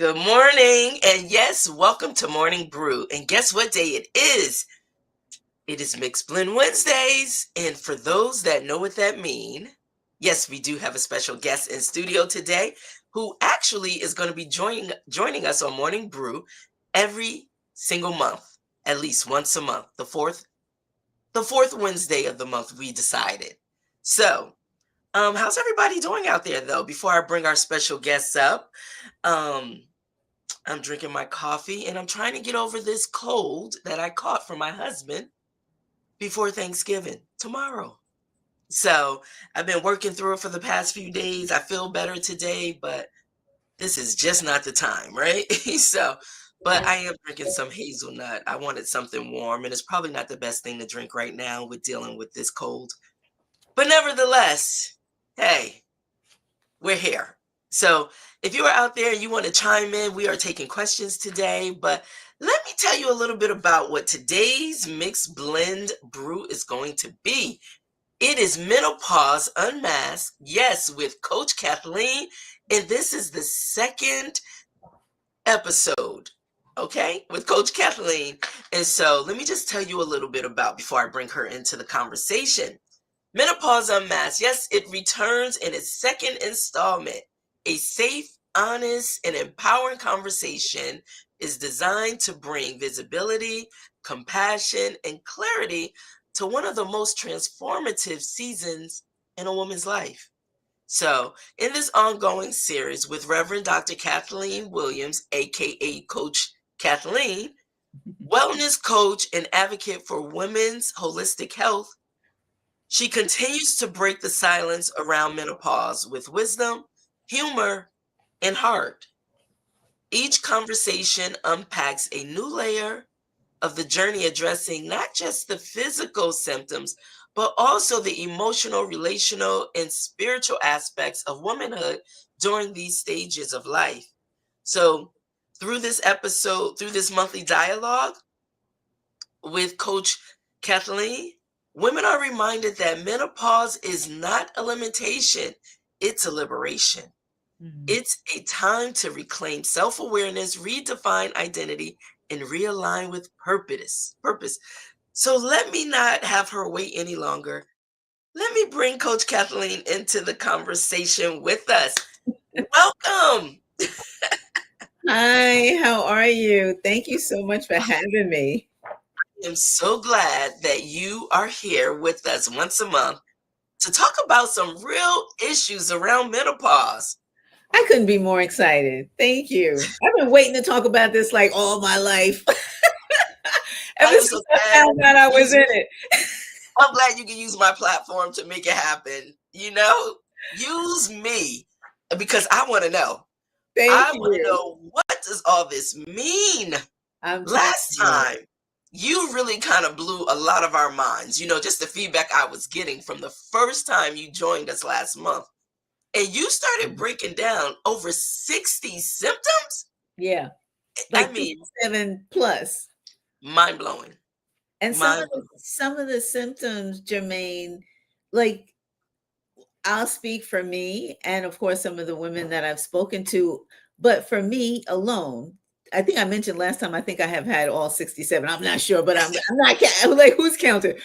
Good morning, and yes, welcome to Morning Brew. And guess what day it is? It is Mixed Blend Wednesdays, and for those that know what that means, yes, we do have a special guest in studio today who actually is going to be joining us on Morning Brew every single month, at least once a month. The fourth Wednesday of the month, we decided. So, how's everybody doing out there though? Before I bring our special guests up, um, I'm drinking my coffee and I'm trying to get over this cold that I caught from my husband before Thanksgiving tomorrow. So I've been working through it for the past few days. I feel better today, but this is just not the time, right? But I am drinking some hazelnut. I wanted something warm, and it's probably not the best thing to drink right now with dealing with this cold. But nevertheless, hey, we're here. So if you are out there and you want to chime in, we are taking questions today. But let me tell you a little bit about what today's mixed blend brew is going to be. It is Menopause Unmasked, yes, with Coach Cathleen. And this is the second episode, okay, with Coach Cathleen. And so let me just tell you a little bit about before I bring her into the conversation. Menopause Unmasked, yes, it returns in its second installment. A safe, honest, and empowering conversation is designed to bring visibility, compassion, and clarity to one of the most transformative seasons in a woman's life. So, in this ongoing series with Reverend Dr. Kathleen Williams, aka Coach Cathleen, wellness coach and advocate for women's holistic health, she continues to break the silence around menopause with wisdom, humor, and heart. Each conversation unpacks a new layer of the journey, addressing not just the physical symptoms, but also the emotional, relational, and spiritual aspects of womanhood during these stages of life. So, through this episode, through this monthly dialogue with Coach Kathleen, women are reminded that menopause is not a limitation, it's a liberation. It's a time to reclaim self-awareness, redefine identity, and realign with Purpose. So let me not have her wait any longer. Let me bring Coach Kathleen into the conversation with us. Welcome. Hi, how are you? Thank you so much for having me. I'm so glad that you are here with us once a month to talk about some real issues around menopause. I couldn't be more excited. Thank you. I've been waiting to talk about this like all my life. I Ever am since so I glad found out I was in it. I'm glad you can use my platform to make it happen. Use me because I want to know. Thank I want to you. know, what does all this mean? I'm telling Last you. time, you really kind of blew a lot of our minds. Just the feedback I was getting from the first time you joined us last month. And you started breaking down over 60 symptoms. Yeah, I like mean, 57 plus. mind blowing. And Mind blowing. some of the symptoms, Germaine, like I'll speak for me and of course some of the women that I've spoken to, but for me alone, I think I mentioned last time I think I have had all 67. I'm not sure, but I'm not I'm like who's counting?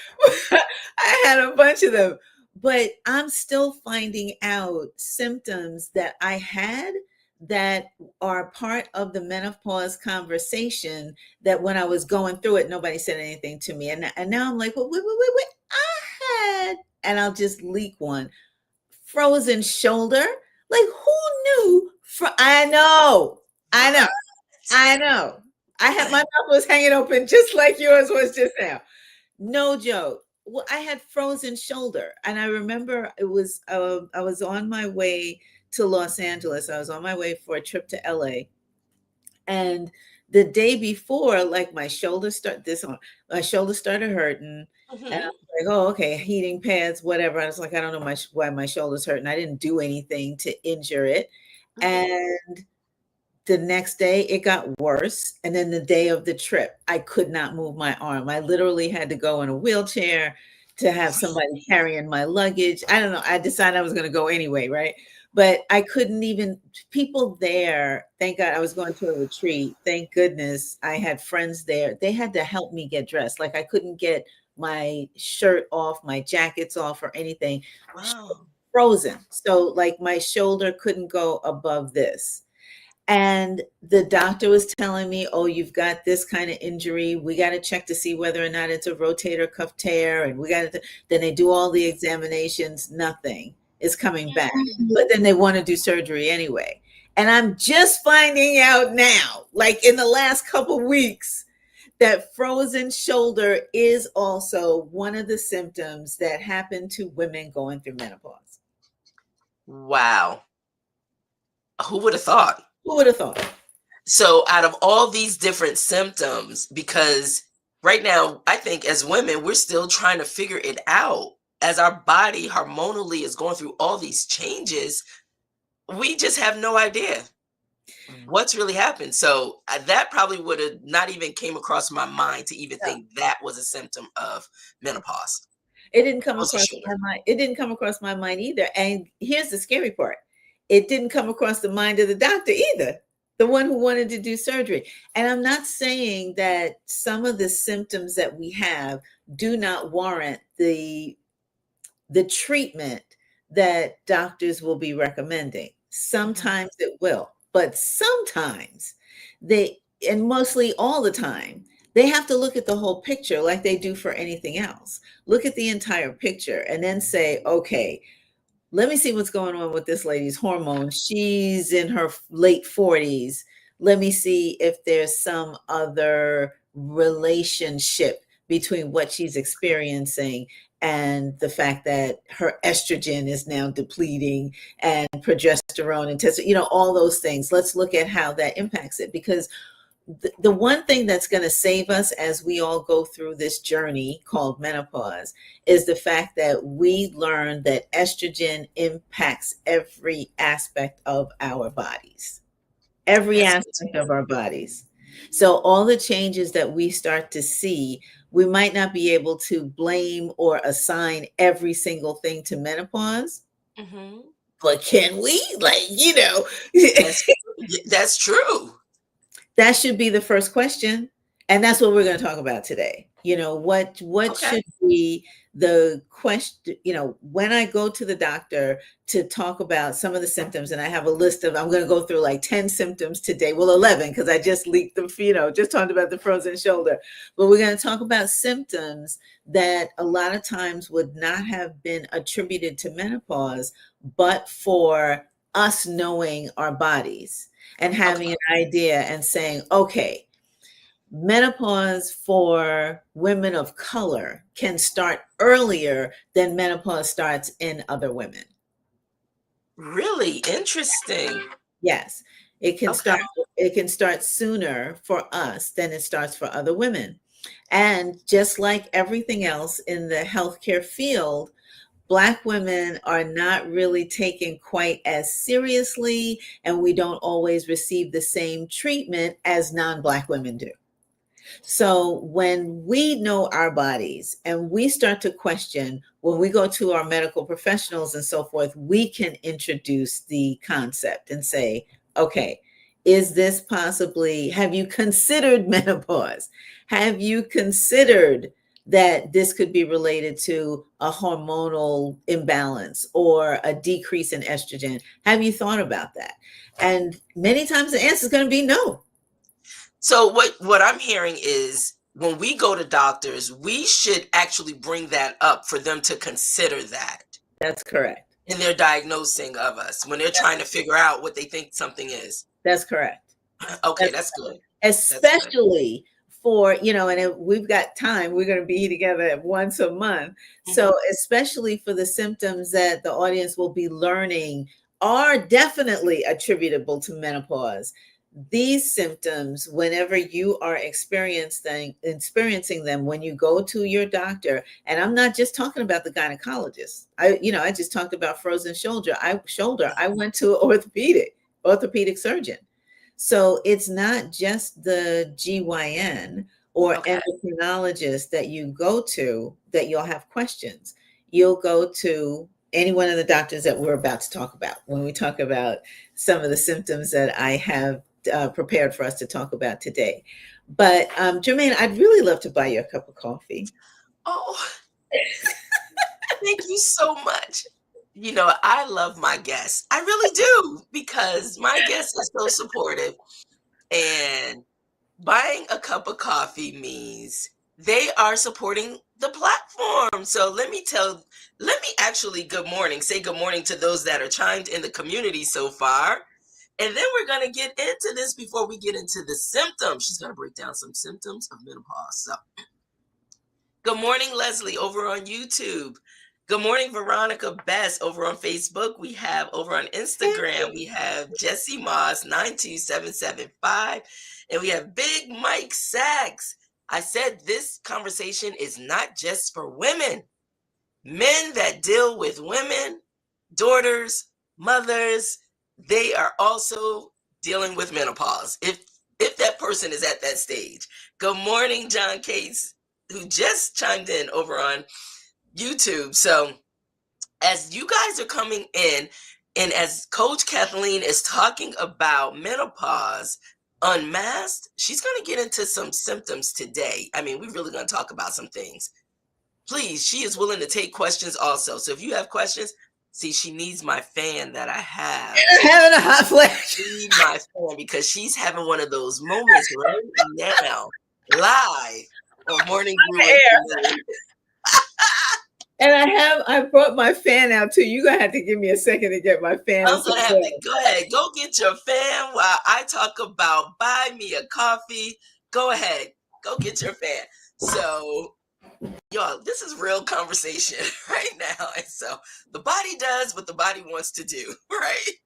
I had a bunch of them. But I'm still finding out symptoms that I had that are part of the menopause conversation that when I was going through it, nobody said anything to me. And now I'm like, well, wait. I had, and I'll just leak one frozen shoulder. Like who knew? I know. I know. I know. I had my mouth was hanging open just like yours was just now. No joke. Well, I had frozen shoulder, and I remember it was I was on my way to Los Angeles. I was on my way for a trip to LA, and the day before, like my shoulder started hurting, and I Mhm. was like, "Oh, okay, heating pads, whatever." I was like, "I don't know why my shoulder's hurting." I didn't do anything to injure it, Mhm. and the next day it got worse, and then the day of the trip, I could not move my arm. I literally had to go in a wheelchair to have somebody carrying my luggage. I don't know. I decided I was going to go anyway, right? But I couldn't even, people there, thank God I was going to a retreat. Thank goodness I had friends there. They had to help me get dressed. Like I couldn't get my shirt off, my jackets off or anything. Wow. Frozen. So like my shoulder couldn't go above this. And the doctor was telling me, oh, you've got this kind of injury. We got to check to see whether or not it's a rotator cuff tear. And we got to, then they do all the examinations. Nothing is coming back. But then they want to do surgery anyway. And I'm just finding out now, like in the last couple weeks, that frozen shoulder is also one of the symptoms that happen to women going through menopause. Wow. Who would have thought? Who would have thought? So, out of all these different symptoms, because right now, I think as women, we're still trying to figure it out as our body hormonally is going through all these changes. We just have no idea what's really happened. So, that probably would have not even came across my mind to even No. think that was a symptom of menopause. It didn't come Frozen across shoulder. my mind. It didn't come across my mind either. And here's the scary part. It didn't come across the mind of the doctor either, the one who wanted to do surgery. And I'm not saying that some of the symptoms that we have do not warrant the treatment that doctors will be recommending. Sometimes it will, but sometimes they, and mostly all the time, they have to look at the whole picture like they do for anything else. Look at the entire picture and then say, okay, let me see what's going on with this lady's hormones. She's in her late 40s. Let me see if there's some other relationship between what she's experiencing and the fact that her estrogen is now depleting and progesterone and all those things. Let's look at how that impacts it, because the one thing that's going to save us as we all go through this journey called menopause is the fact that we learn that estrogen impacts every aspect of our bodies, every That's good to aspect of our bodies. So all the changes that we start to see, we might not be able to blame or assign every single thing to menopause, know. Mhm. but can we? That's that's true. That should be the first question. And that's what we're going to talk about today. What Okay. should be the question, when I go to the doctor to talk about some of the symptoms, and I have a list of, I'm going to go through like 10 symptoms today. Well, 11, because I just leaked them, just talked about the frozen shoulder. But we're going to talk about symptoms that a lot of times would not have been attributed to menopause, but for us knowing our bodies and Okay. having an idea and saying, okay, menopause for women of color can start earlier than menopause starts in other women. Really interesting. Yes, it can Okay. start it can start sooner for us than it starts for other women. And just like everything else in the healthcare field, Black women are not really taken quite as seriously, and we don't always receive the same treatment as non-Black women do. So when we know our bodies and we start to question, when we go to our medical professionals and so forth, we can introduce the concept and say, okay, is this possibly, have you considered menopause? Have you considered that this could be related to a hormonal imbalance or a decrease in estrogen? Have you thought about that? And many times the answer is going to be no. So what I'm hearing is when we go to doctors, we should actually bring that up for them to consider that That's correct. in their diagnosing of us when they're trying to figure out what they think something is. That's correct. Okay, That's that's good. That's good. especially for, and if we've got time, we're going to be together once a month. So, Mhm. especially for the symptoms that the audience will be learning are definitely attributable to menopause. These symptoms, whenever you are experiencing them when you go to your doctor, and I'm not just talking about the gynecologist. I just talked about frozen shoulder. I went to an orthopedic surgeon. So it's not just the GYN or Okay. endocrinologist that you go to that you'll have questions. You'll go to any one of the doctors that we're about to talk about when we talk about some of the symptoms that I have prepared for us to talk about today. But Germaine, I'd really love to buy you a cup of coffee. Oh, thank you so much. You know, I love my guests. I really do because my guests are so supportive. And buying a cup of coffee means they are supporting the platform. So let me actually say good morning to those that are chimed in the community so far. And then we're going to get into this before we get into the symptoms. She's going to break down some symptoms of menopause. So, good morning, Leslie, over on YouTube. Good morning, Veronica Best, over on Facebook. We have over on Instagram, we have Jesse Moss 92775, and we have Big Mike Sachs. I said this conversation is not just for women. Men that deal with women, daughters, mothers, they are also dealing with menopause. If that person is at that stage. Good morning, John Case, who just chimed in over on YouTube. So as you guys are coming in, and as Coach Kathleen is talking about menopause unmasked, she's going to get into some symptoms today. I mean, we're really going to talk about some things. Please, she is willing to take questions also. So if you have questions, see, she needs my fan that I have. Having a hot flash. Need my fan because she's having one of those moments right now, live on Morning Brew with Germaine. And I brought my fan out too. You're gonna have to give me a second to get my fan. I'm gonna have to go ahead, go get your fan while I talk about buy me a coffee. Go ahead, go get your fan. So, y'all, this is real conversation right now. And so the body does what the body wants to do, right?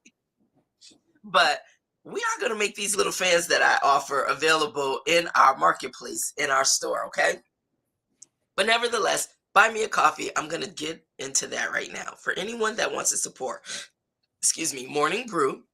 But we are going to make these little fans that I offer available in our marketplace, in our store, okay? But nevertheless, buy me a coffee. I'm going to get into that right now. For anyone that wants to support, Morning Brew,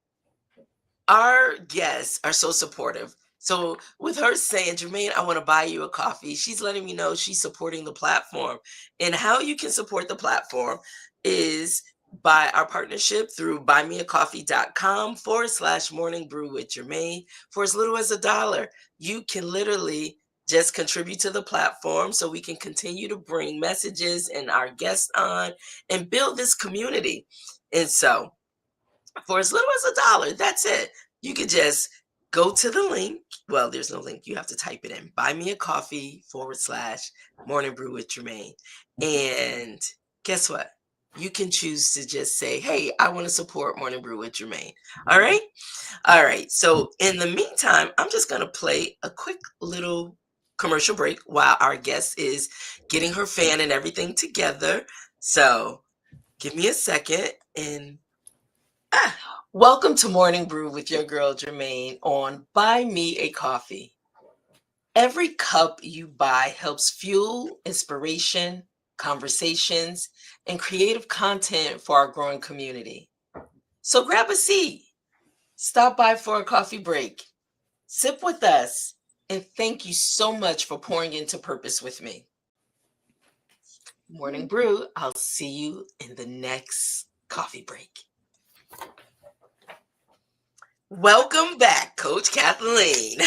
our guests are so supportive. So with her saying, Germaine, I want to buy you a coffee, she's letting me know she's supporting the platform. And how you can support the platform is by our partnership through buymeacoffee.com/morning brew with Germaine. For as little as $1, you can literally just contribute to the platform so we can continue to bring messages and our guests on and build this community. And so for as little as $1, that's it. You could just go to the link. Well, there's no link. You have to type it in. Buy me a coffee/morning brew with Germaine. And guess what? You can choose to just say, hey, I want to support Morning Brew with Germaine. All right. All right. So in the meantime, I'm just going to play a quick little commercial break while our guest is getting her fan and everything together. So give me a second and welcome to Morning Brew with your girl Germaine on Buy Me a Coffee. Every cup you buy helps fuel inspiration, conversations, and creative content for our growing community. So grab a seat, stop by for a coffee break, sip with us, and thank you so much for pouring into purpose with me. Morning Brew, I'll see you in the next coffee break. Welcome back, Coach Kathleen.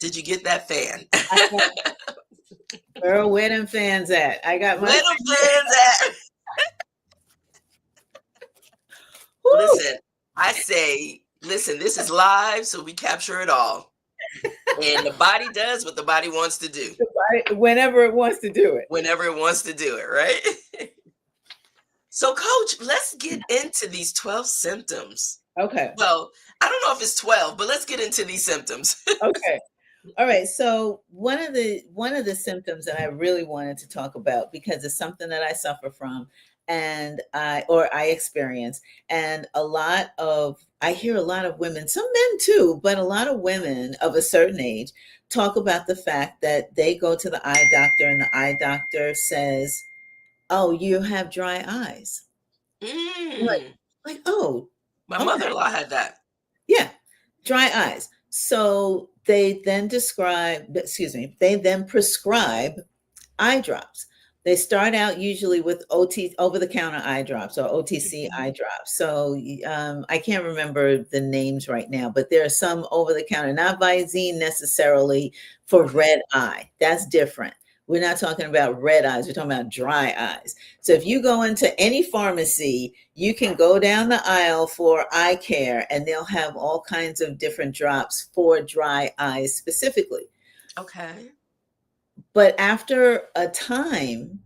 Did you get that fan? Girl, where them fans at? I got my Where them fans at? Listen, I say, listen, this is live, so we capture it all. And the body does what the body wants to do. Whenever it wants to do it. Whenever it wants to do it, right? So, Coach, let's get into these 12 symptoms. Okay. Well, I don't know if it's 12, but let's get into these symptoms. Okay. All right. So one of the symptoms that I really wanted to talk about, because it's something that I suffer from and I experience, and I hear a lot of women, some men too, but a lot of women of a certain age talk about the fact that they go to the eye doctor and the eye doctor says, oh, you have dry eyes. Like, oh, my okay. mother-in-law had that. Yeah, dry eyes. So they then prescribe eye drops. They start out usually with over the counter eye drops or OTC Mhm. eye drops. So I can't remember the names right now, but there are some over the counter, not Visine necessarily for Okay. red eye. That's different. We're not talking about red eyes, we're talking about dry eyes. So if you go into any pharmacy, you can go down the aisle for eye care and they'll have all kinds of different drops for dry eyes specifically. Okay. But after a time,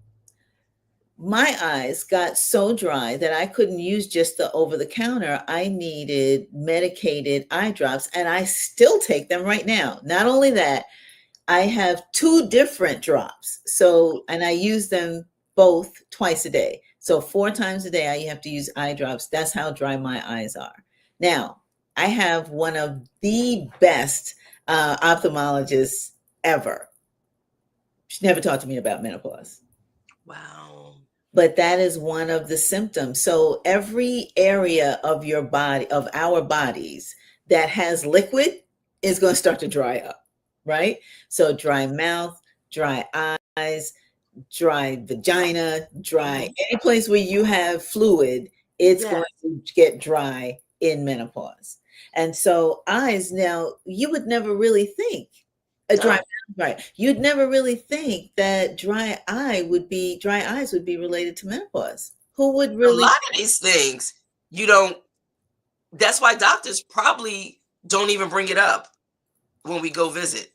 my eyes got so dry that I couldn't use just the over the counter. I needed medicated eye drops, and I still take them right now. Not only that, I have two different drops. So, and I use them both twice a day. So, four times a day, I have to use eye drops. That's how dry my eyes are. Now, I have one of the best ophthalmologists ever. She never talked to me about menopause. Wow. But that is one of the symptoms. So every area of your body, of our bodies that has liquid is going to start to dry up, right? So dry mouth, dry eyes, dry vagina, dry Mhm. any place where you have fluid, it's Yeah. going to get dry in menopause. And so eyes, now you would never really think a dry No. mouth, right? You'd never really think that dry eyes would be related to menopause. Who would A really lot of these things, you don't that's why doctors probably don't even bring it up when we go visit.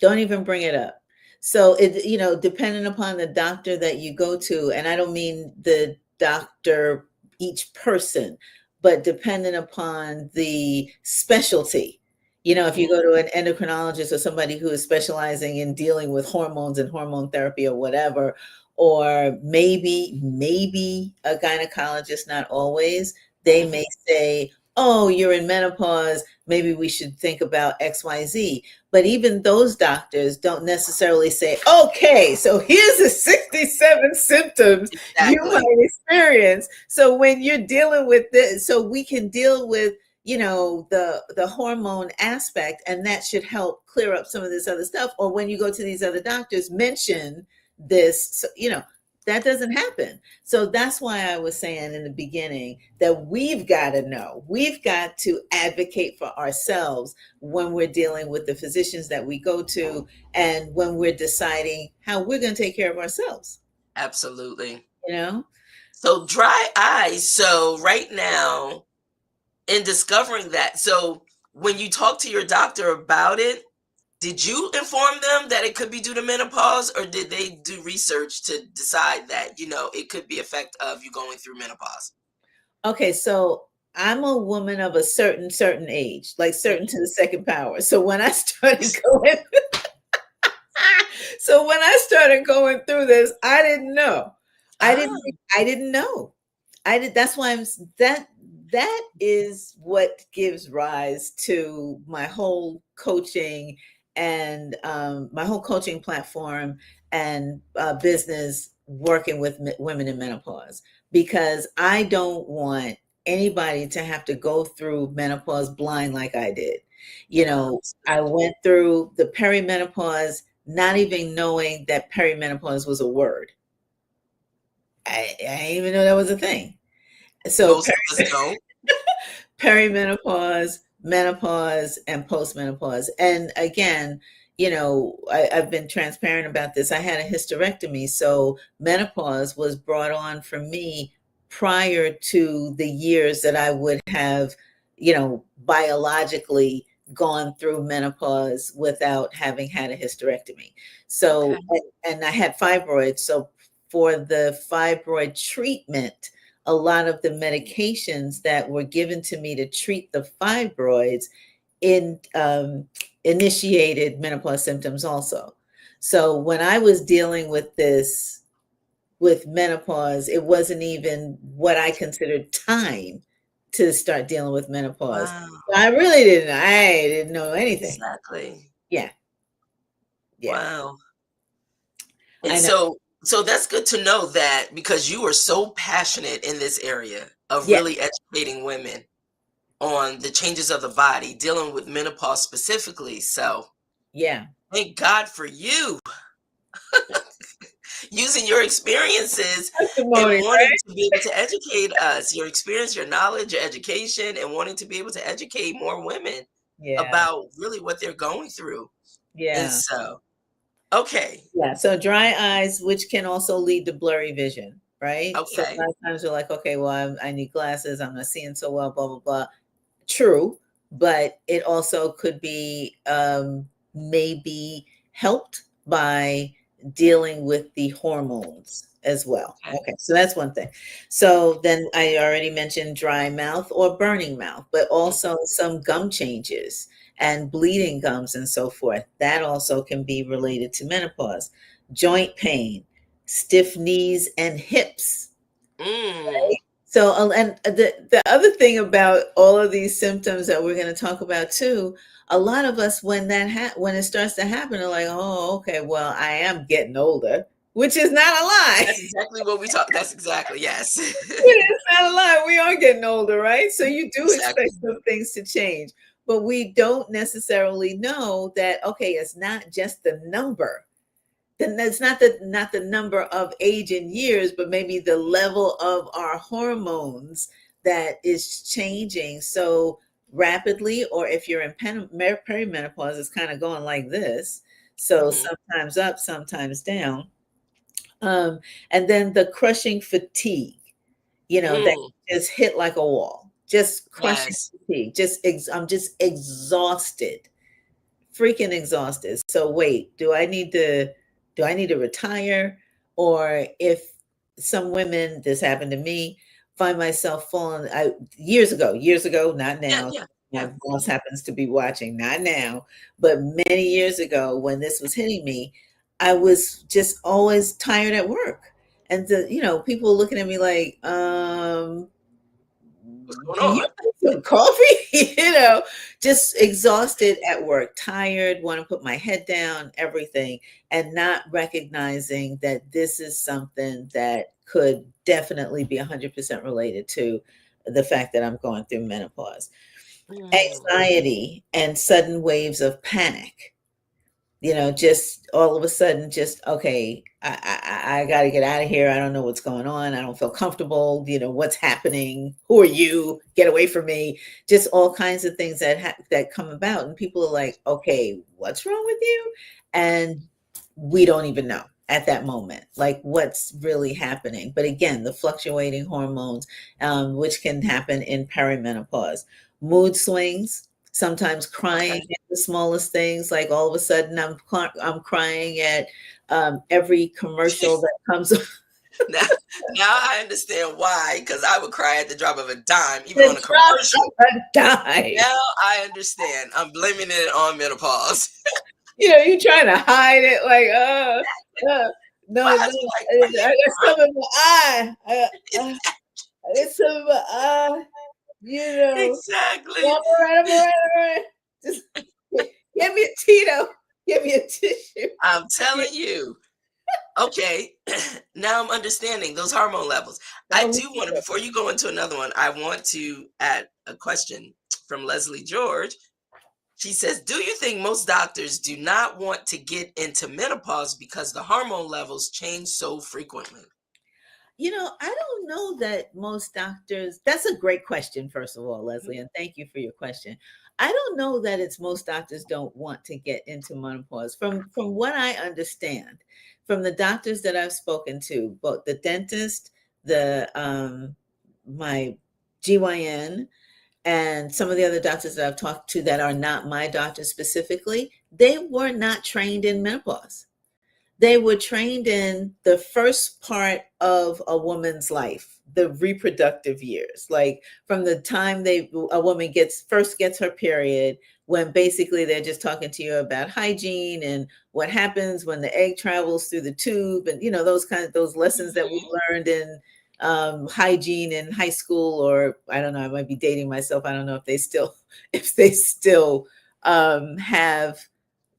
don't even bring it up? So it, depending upon the doctor that you go to, and I don't mean the doctor, each person, but depending upon the specialty. If Mhm. you go to an endocrinologist or somebody who is specializing in dealing with hormones and hormone therapy or whatever, or maybe a gynecologist, not always, they Mhm. may say, "Oh, you're in menopause. Maybe we should think about XYZ." But even those doctors don't necessarily say, "Okay, so here's the 67 symptoms you Exactly. might experience." So when you're dealing with this, so we can deal with, the hormone aspect, and that should help clear up some of this other stuff. Or when you go to these other doctors, mention this, so, that doesn't happen. So that's why I was saying in the beginning that we've got to know, we've got to advocate for ourselves when we're dealing with the physicians that we go to and when we're deciding how we're going to take care of ourselves, Absolutely. you know? So dry eyes. So right now, in discovering that, so when you talk to your doctor about it, did you inform them that it could be due to menopause, or did they do research to decide that, it could be effect of you going through menopause? Okay, so I'm a woman of a certain age, like certain Mhm. to the second power. So when I started going so when I started going through this, I didn't know. I Ah, didn't I didn't know. I did That's why that is what gives rise to my whole coaching and my whole coaching platform and business working with women in menopause, because I don't want anybody to have to go through menopause blind like I did. I understood. went through the perimenopause not even knowing that perimenopause was a word. I didn't even know that was a thing. So Most of us don't. perimenopause, menopause, and postmenopause. And again, I've been transparent about this. I had a hysterectomy, so menopause was brought on for me prior to the years that I would have, biologically gone through menopause without having had a hysterectomy. Okay. So, and I had fibroids. So, for the fibroid treatment, a lot of the medications that were given to me to treat the fibroids in initiated menopause symptoms also. So when I was dealing with this with menopause, it wasn't even what I considered time to start dealing with menopause. Wow. I didn't know anything. Exactly. Yeah, yeah, Wow. And I know. so that's good to know that because you are so passionate in this area of Yeah, really educating women on the changes of the body, dealing with menopause specifically. So yeah, thank God for you. using your experiences and Testimony, wanting right? to be able to educate us, your experience, your knowledge, your education, and wanting to be able to educate more women Yeah. about really what they're going through. And Yeah. so, okay, Yeah. So dry eyes, which can also lead to blurry vision, right? So a okay, lot of times you're like, okay, well, I need glasses. I'm not seeing so well, blah, blah, blah. True, but it also could be maybe helped by dealing with the hormones as well. okay. Okay, so that's one thing. So then I already mentioned dry mouth or burning mouth, but also Mhm. some gum changes and bleeding gums and so forth. That also can be related to menopause. Joint pain, stiff knees and hips. Mm, So, and the other thing about all of these symptoms that we're going to talk about too, a lot of us when when it starts to happen, are like, oh, okay, well, I am getting older, which is not a lie. that's exactly what we talk. That's exactly, yes. It's not a lie. We are getting older, right? So you do expect Exactly. some things to change, but we don't necessarily know that. Okay, it's not just the number, then that's not the number of age in years, but maybe the level of our hormones that is changing so rapidly, or if you're in perimenopause, it's kind of going like this. So Mhm. sometimes up, sometimes down. Um, and then the crushing fatigue, that Mm, just hit like a wall, just crushing yes. fatigue, I'm just exhausted, freaking exhausted. So wait, do I need to retire? Or if some women, this happened to me, find myself falling years ago, not Yeah, now. yeah, My yeah. boss Mhm. happens to be watching, not now, but many years ago when this was hitting me, I was just always tired at work. And people looking at me like, What's going do you on? want some coffee? Just exhausted at work, tired, want to put my head down, everything, and not recognizing that this is something that could definitely be 100% related to the fact that I'm going through menopause. Mm, Anxiety and sudden waves of panic, just all of a sudden, just okay, I got to get out of here. I don't know what's going on. I don't feel comfortable. What's happening? Who are you? Get away from me. Just all kinds of things that come about, and people are like, okay, what's wrong with you? And we don't even know at that moment, like what's really happening. But again, the fluctuating hormones, which can happen in perimenopause, mood swings, sometimes crying okay. at the smallest things, like all of a sudden I'm crying at every commercial that comes. Now, now I understand why, because I would cry at the drop of a dime, even on The a drop commercial. of a dime. Now I understand. I'm blaming it on menopause. You're trying to hide it, like, My no, no, husband like, "Are you I got some in my eye. crying?" I got some in my eye. You know, Exactly. well, I'm all right. Just give me a Tito. Give me a tissue. I'm telling you. Okay, now I'm understanding those hormone levels. I Oh, do want to, before you go into another one, I want to add a question from Leslie George. She says, do you think most doctors do not want to get into menopause because the hormone levels change so frequently? I don't know that most doctors, that's a great question, first of all, Mhm. Leslie, and thank you for your question. I don't know that it's most doctors don't want to get into menopause. From what I understand, from the doctors that I've spoken to, both the dentist, the my GYN, and some of the other doctors that I've talked to that are not my doctors specifically, they were not trained in menopause. They were trained in the first part of a woman's life, the reproductive years, like from the time a woman gets her period, when basically they're just talking to you about hygiene and what happens when the egg travels through the tube, and those lessons that we Mhm. learned in hygiene in high school, or I don't know, I might be dating myself. I don't know if they still if they still have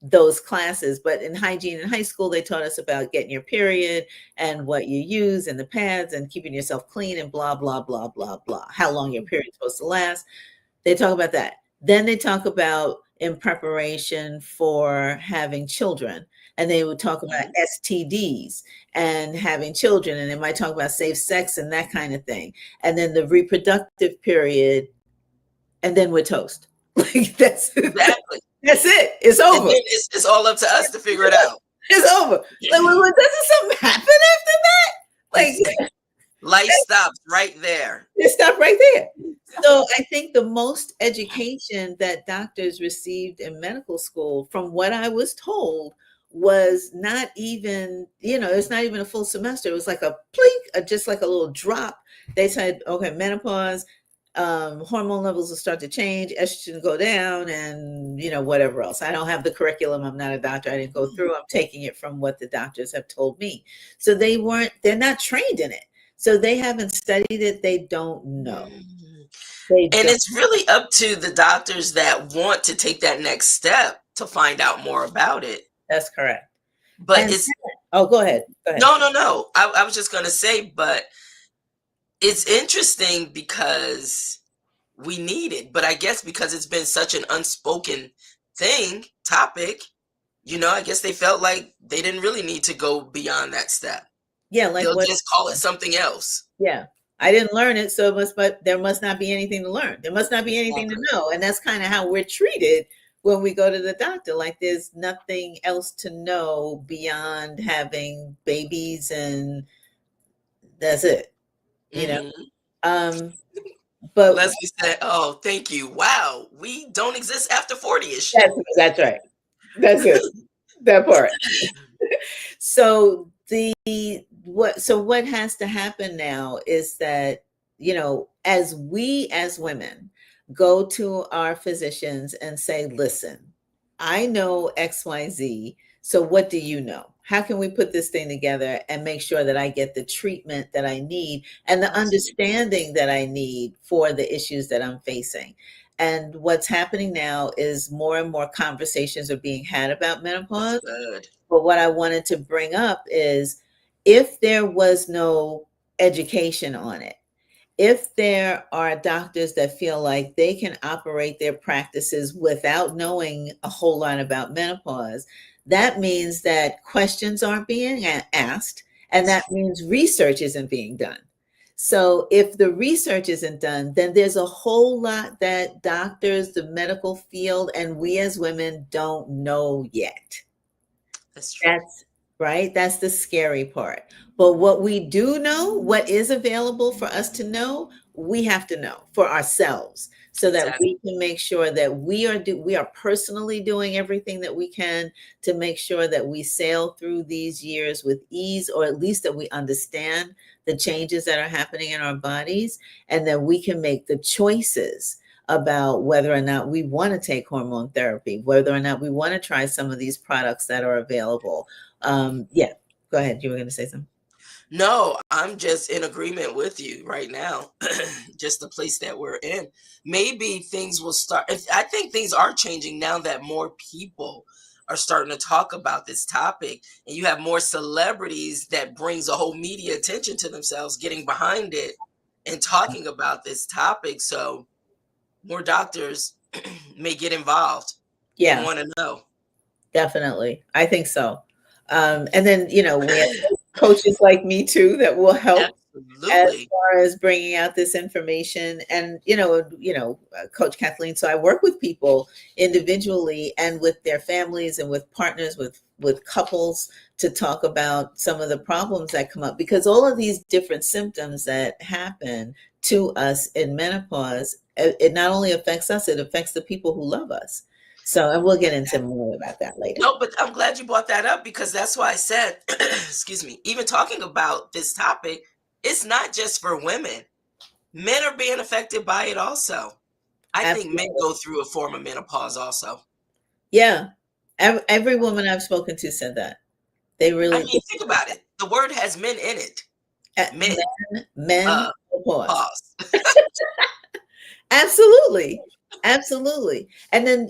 those classes, but in hygiene in high school they taught us about getting your period and what you use and the pads and keeping yourself clean and blah blah blah blah blah, how long your period's supposed to last. They talk about that. Then they talk about in preparation for having children, and they would talk about Mhm. STDs and having children, and they might talk about safe sex and that kind of thing. And then the reproductive period, and then we're toast. Like Exactly. that's it. It's And over. then it's all up to us to figure it out. It's over. Like, doesn't something happen after that? It's Like, life stops right there. it stopped right there. So I think the most education that doctors received in medical school, from what I was told, was not even, it's not even a full semester. It was like a plink, just like a little drop. They said, okay, menopause, hormone levels will start to change, estrogen will go down, and whatever else. I don't have the curriculum. I'm not a doctor. I didn't go through. I'm taking it from what the doctors have told me. So they're not trained in it. So they haven't studied it. They don't know. Mm. They And don't. it's really up to the doctors that want to take that next step to find out more about it. That's correct. But And it's oh, go ahead. Go ahead. no. I was just gonna say, but it's interesting because we need it. But I guess because it's been such an unspoken topic, I guess they felt like they didn't really need to go beyond that step. Yeah, like They'll what? just call it something else. Yeah. I didn't learn it, so but there must not be anything to learn. There must not be anything to Exactly. know. And that's kind of how we're treated when we go to the doctor. Like there's nothing else to know beyond having babies, and that's it, you know. Mhm. Um, but Leslie said, "Oh, thank you. Wow, we don't exist after 40ish." that's right. That's it. That part. So what has to happen now is that, as we as women go to our physicians and say, listen, I know XYZ, so what do you know? How can we put this thing together and make sure that I get the treatment that I need and the understanding that I need for the issues that I'm facing? And what's happening now is more and more conversations are being had about That's menopause. good. But what I wanted to bring up is, if there was no education on it, if there are doctors that feel like they can operate their practices without knowing a whole lot about menopause, that means that questions aren't being asked, and that means research isn't being done. So if the research isn't done, then there's a whole lot that doctors, the medical field, and we as women don't know yet. That's true. That's right. That's the scary part. But what we do know, what is available for us to know, we have to know for ourselves, so that Exactly. we can make sure that we are personally doing everything that we can to make sure that we sail through these years with ease, or at least that we understand the changes that are happening in our bodies, and that we can make the choices about whether or not we want to take hormone therapy, whether or not we want to try some of these products that are available. Yeah, go ahead. You were going to say something. No, I'm just in agreement with you right now. Just the place that we're in. Maybe things will start. I think things are changing now that more people are starting to talk about this topic, and you have more celebrities that brings a whole media attention to themselves, getting behind it and talking about this topic. So more doctors may get involved and Yeah, want to know. definitely. I think so. And then, we have coaches like me too that will help as Absolutely. far as bringing out this information. And Coach Kathleen, so I work with people individually and with their families and with partners, with couples, to talk about some of the problems that come up, because all of these different symptoms that happen to us in menopause, it not only affects us, it affects the people who love us. So, and we'll get into more about that later. No, but I'm glad you brought that up because that's why I said, excuse me, even talking about this topic, it's not just for women. Men are being affected by it also. I think men Absolutely. go through a form of menopause also. Yeah. Every woman I've spoken to said that. They I really mean, think about it. The word has men in it. Men, men uh, pause. pause. Absolutely. Absolutely. And then,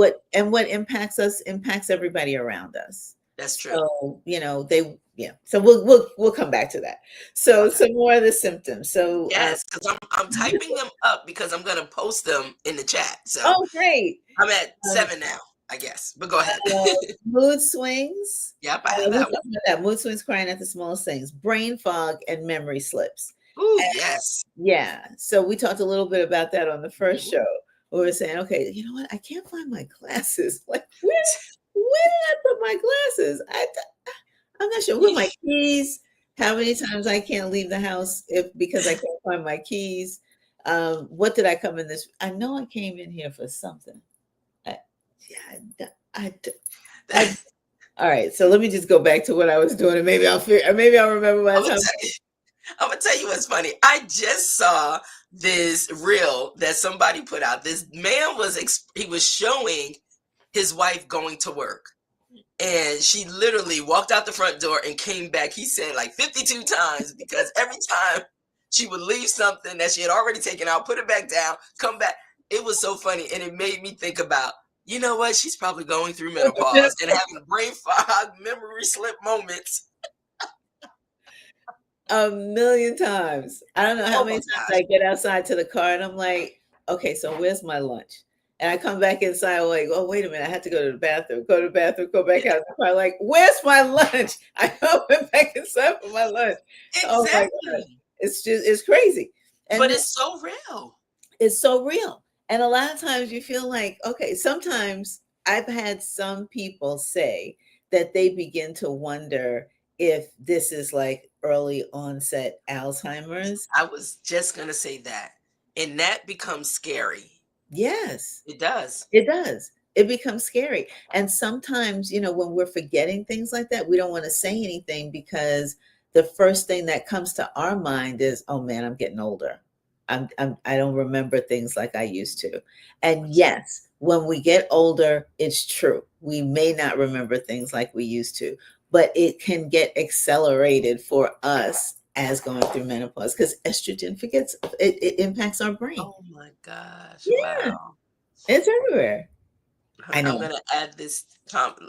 what impacts us impacts everybody around us. That's true. So, yeah. So we'll come back to that. So Okay. some more of the symptoms. So, Yes, because I'm typing them up because I'm gonna post them in the chat. So oh, great. I'm at Um, 7 now. I guess. But go ahead. Mood swings. Yep, I have We that one. talked about that. Mood swings, crying at the smallest things, brain fog, and memory slips. Ooh, And yes. yeah, so we talked a little bit about that on the first Mhm. show. We were saying, okay, you know what? I can't find my glasses. Like, where did I put my glasses? I'm not sure. With my keys, how many times I can't leave the house because I can't find my keys. What did I come in this? I know I came in here for something. I, yeah, I, all right. So let me just go back to what I was doing, and maybe I'll remember by I'm the gonna time. tell you, I'm gonna tell you what's funny. I just saw this reel that somebody put out. This man he was showing his wife going to work. And she literally walked out the front door and came back, he said, like 52 times, because every time she would leave something that she had already taken out, put it back down, come back. It was so funny. And it made me think about, you know what? She's probably going through menopause and having brain fog, memory slip moments. A million times. I don't know how Oh many my times gosh. I get outside to the car and I'm like, okay, so where's my lunch? And I come back inside, I'm like, oh, wait a minute, I have to go to the bathroom, go to the bathroom, go back Yeah, out the car. Like, where's my lunch? I went back inside for my lunch. Oh my God. exactly. It's crazy. And But then it's so real. it's so real. And a lot of times you feel like, okay, sometimes I've had some people say that they begin to wonder if this is like early onset Alzheimer's. I was just going to say that. And that becomes scary. Yes, It does. it does. It becomes scary. And sometimes, when we're forgetting things like that, we don't want to say anything because the first thing that comes to our mind is, oh man, I'm getting older. I don't remember things like I used to. And yes, when we get older, it's true. We may not remember things like we used to, but it can get accelerated for us as going through menopause because estrogen it impacts our brain. Oh my gosh. Yeah, Wow. it's everywhere. I I'm know. going to add this.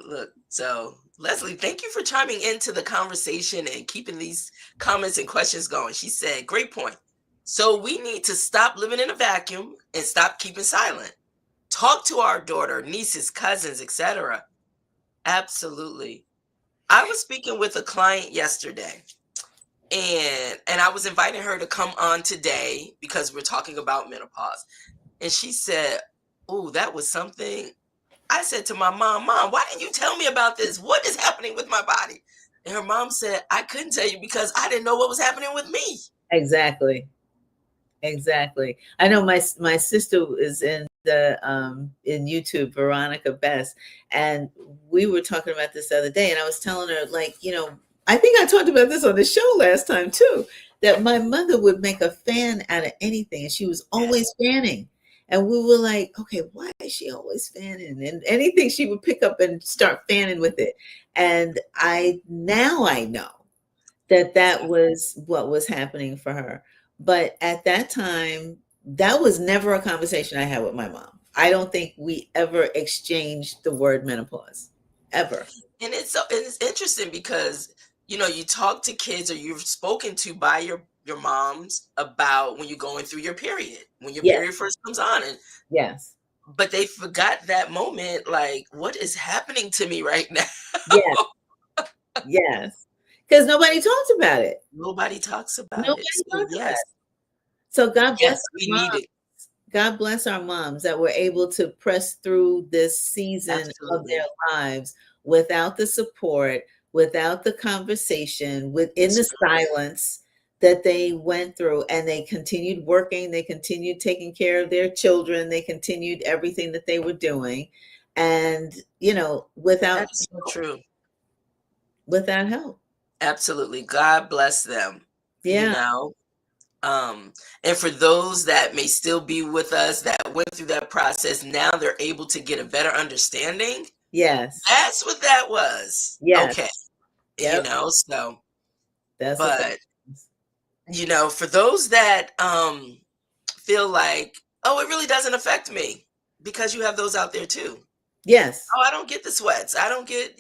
Look, so Leslie, thank you for chiming into the conversation and keeping these comments and questions going. She said, great point. So we need to stop living in a vacuum and stop keeping silent. Talk to our daughter, nieces, cousins, etc. Absolutely. I was speaking with a client yesterday, and I was inviting her to come on today because we're talking about menopause. And she said, "Oh, that was something." I said to my mom, why didn't you tell me about this? What is happening with my body? And her mom said, I couldn't tell you because I didn't know what was happening with me. Exactly. Exactly. I know my sister is in YouTube, Veronica Best, and we were talking about this the other day, and I was telling her, like, I think I talked about this on the show last time too, that my mother would make a fan out of anything, and she was Yes. always fanning. And we were like, okay, why is she always fanning? And anything she would pick up and start fanning with it. And I know that Exactly. was what was happening for her. But at that time, that was never a conversation I had with my mom. I don't think we ever exchanged the word menopause, ever. And it's interesting because you talk to kids or you've spoken to by your moms about when you're going through your period, when your Yes, period first comes on, and yes, but they forgot that moment, like, what is happening to me right now? yes, yes. Because nobody talks about it. Nobody talks about it. Nobody So talks about yes, it. So God bless yes, our we need moms. it. God bless our moms that were able to press through this season of their Absolutely. lives without the support, without the conversation, within It's the true. silence that they went through. And they continued working, they continued taking care of their children, they continued everything that they were doing. And, That is so true. without help. Absolutely. God bless them. You Yeah. know, um, and for those that may still be with us that went through that process, now they're able to get a better understanding. Yes. That's what that was. Yes. Okay. Yep. So, That's what that but, is. for those that feel like, oh, it really doesn't affect me because you have those out there too. Yes. Oh, I don't get the sweats. I don't get.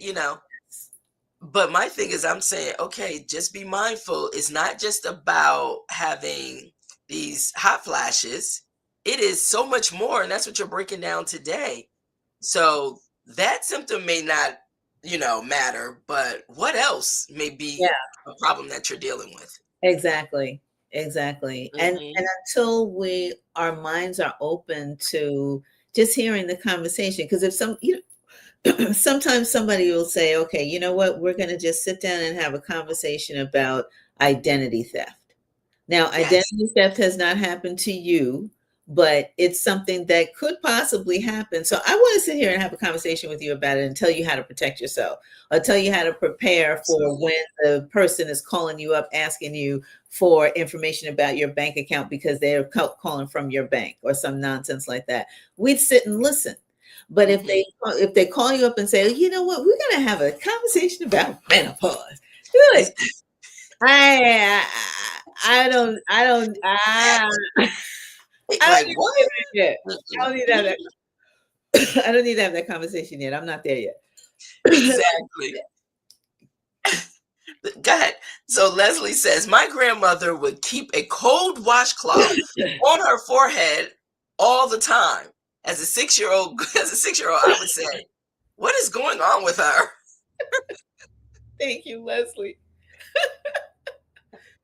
But my thing is, I'm saying, okay, just be mindful. It's not just about having these hot flashes. It is so much more, and that's what you're breaking down today. So that symptom may not, matter, but what else may Yeah, be a problem that you're dealing with? exactly. Exactly. And Hmm. until our minds are open to just hearing the conversation, because if sometimes somebody will say, okay, you know what, we're going to just sit down and have a conversation about identity theft. Now, Yes. identity theft has not happened to you, but it's something that could possibly happen. So I want to sit here and have a conversation with you about it and tell you how to protect yourself, or tell you how to prepare for Absolutely. when the person is calling you up asking you for information about your bank account because they're calling from your bank or some nonsense like that. We'd sit and listen. But Hmm. if they call you up and say, you know what, we're going to have a conversation about menopause. You're like, I I don't Like need to what? get there yet. I don't need to have Mm-mm. that I don't need to have that conversation yet. I'm not there yet. Exactly. Go ahead. So Leslie says, my grandmother would keep a cold washcloth on her forehead all the time. As a 6-year-old, as a 6-year-old, I would say, what is going on with her? Thank you, Leslie.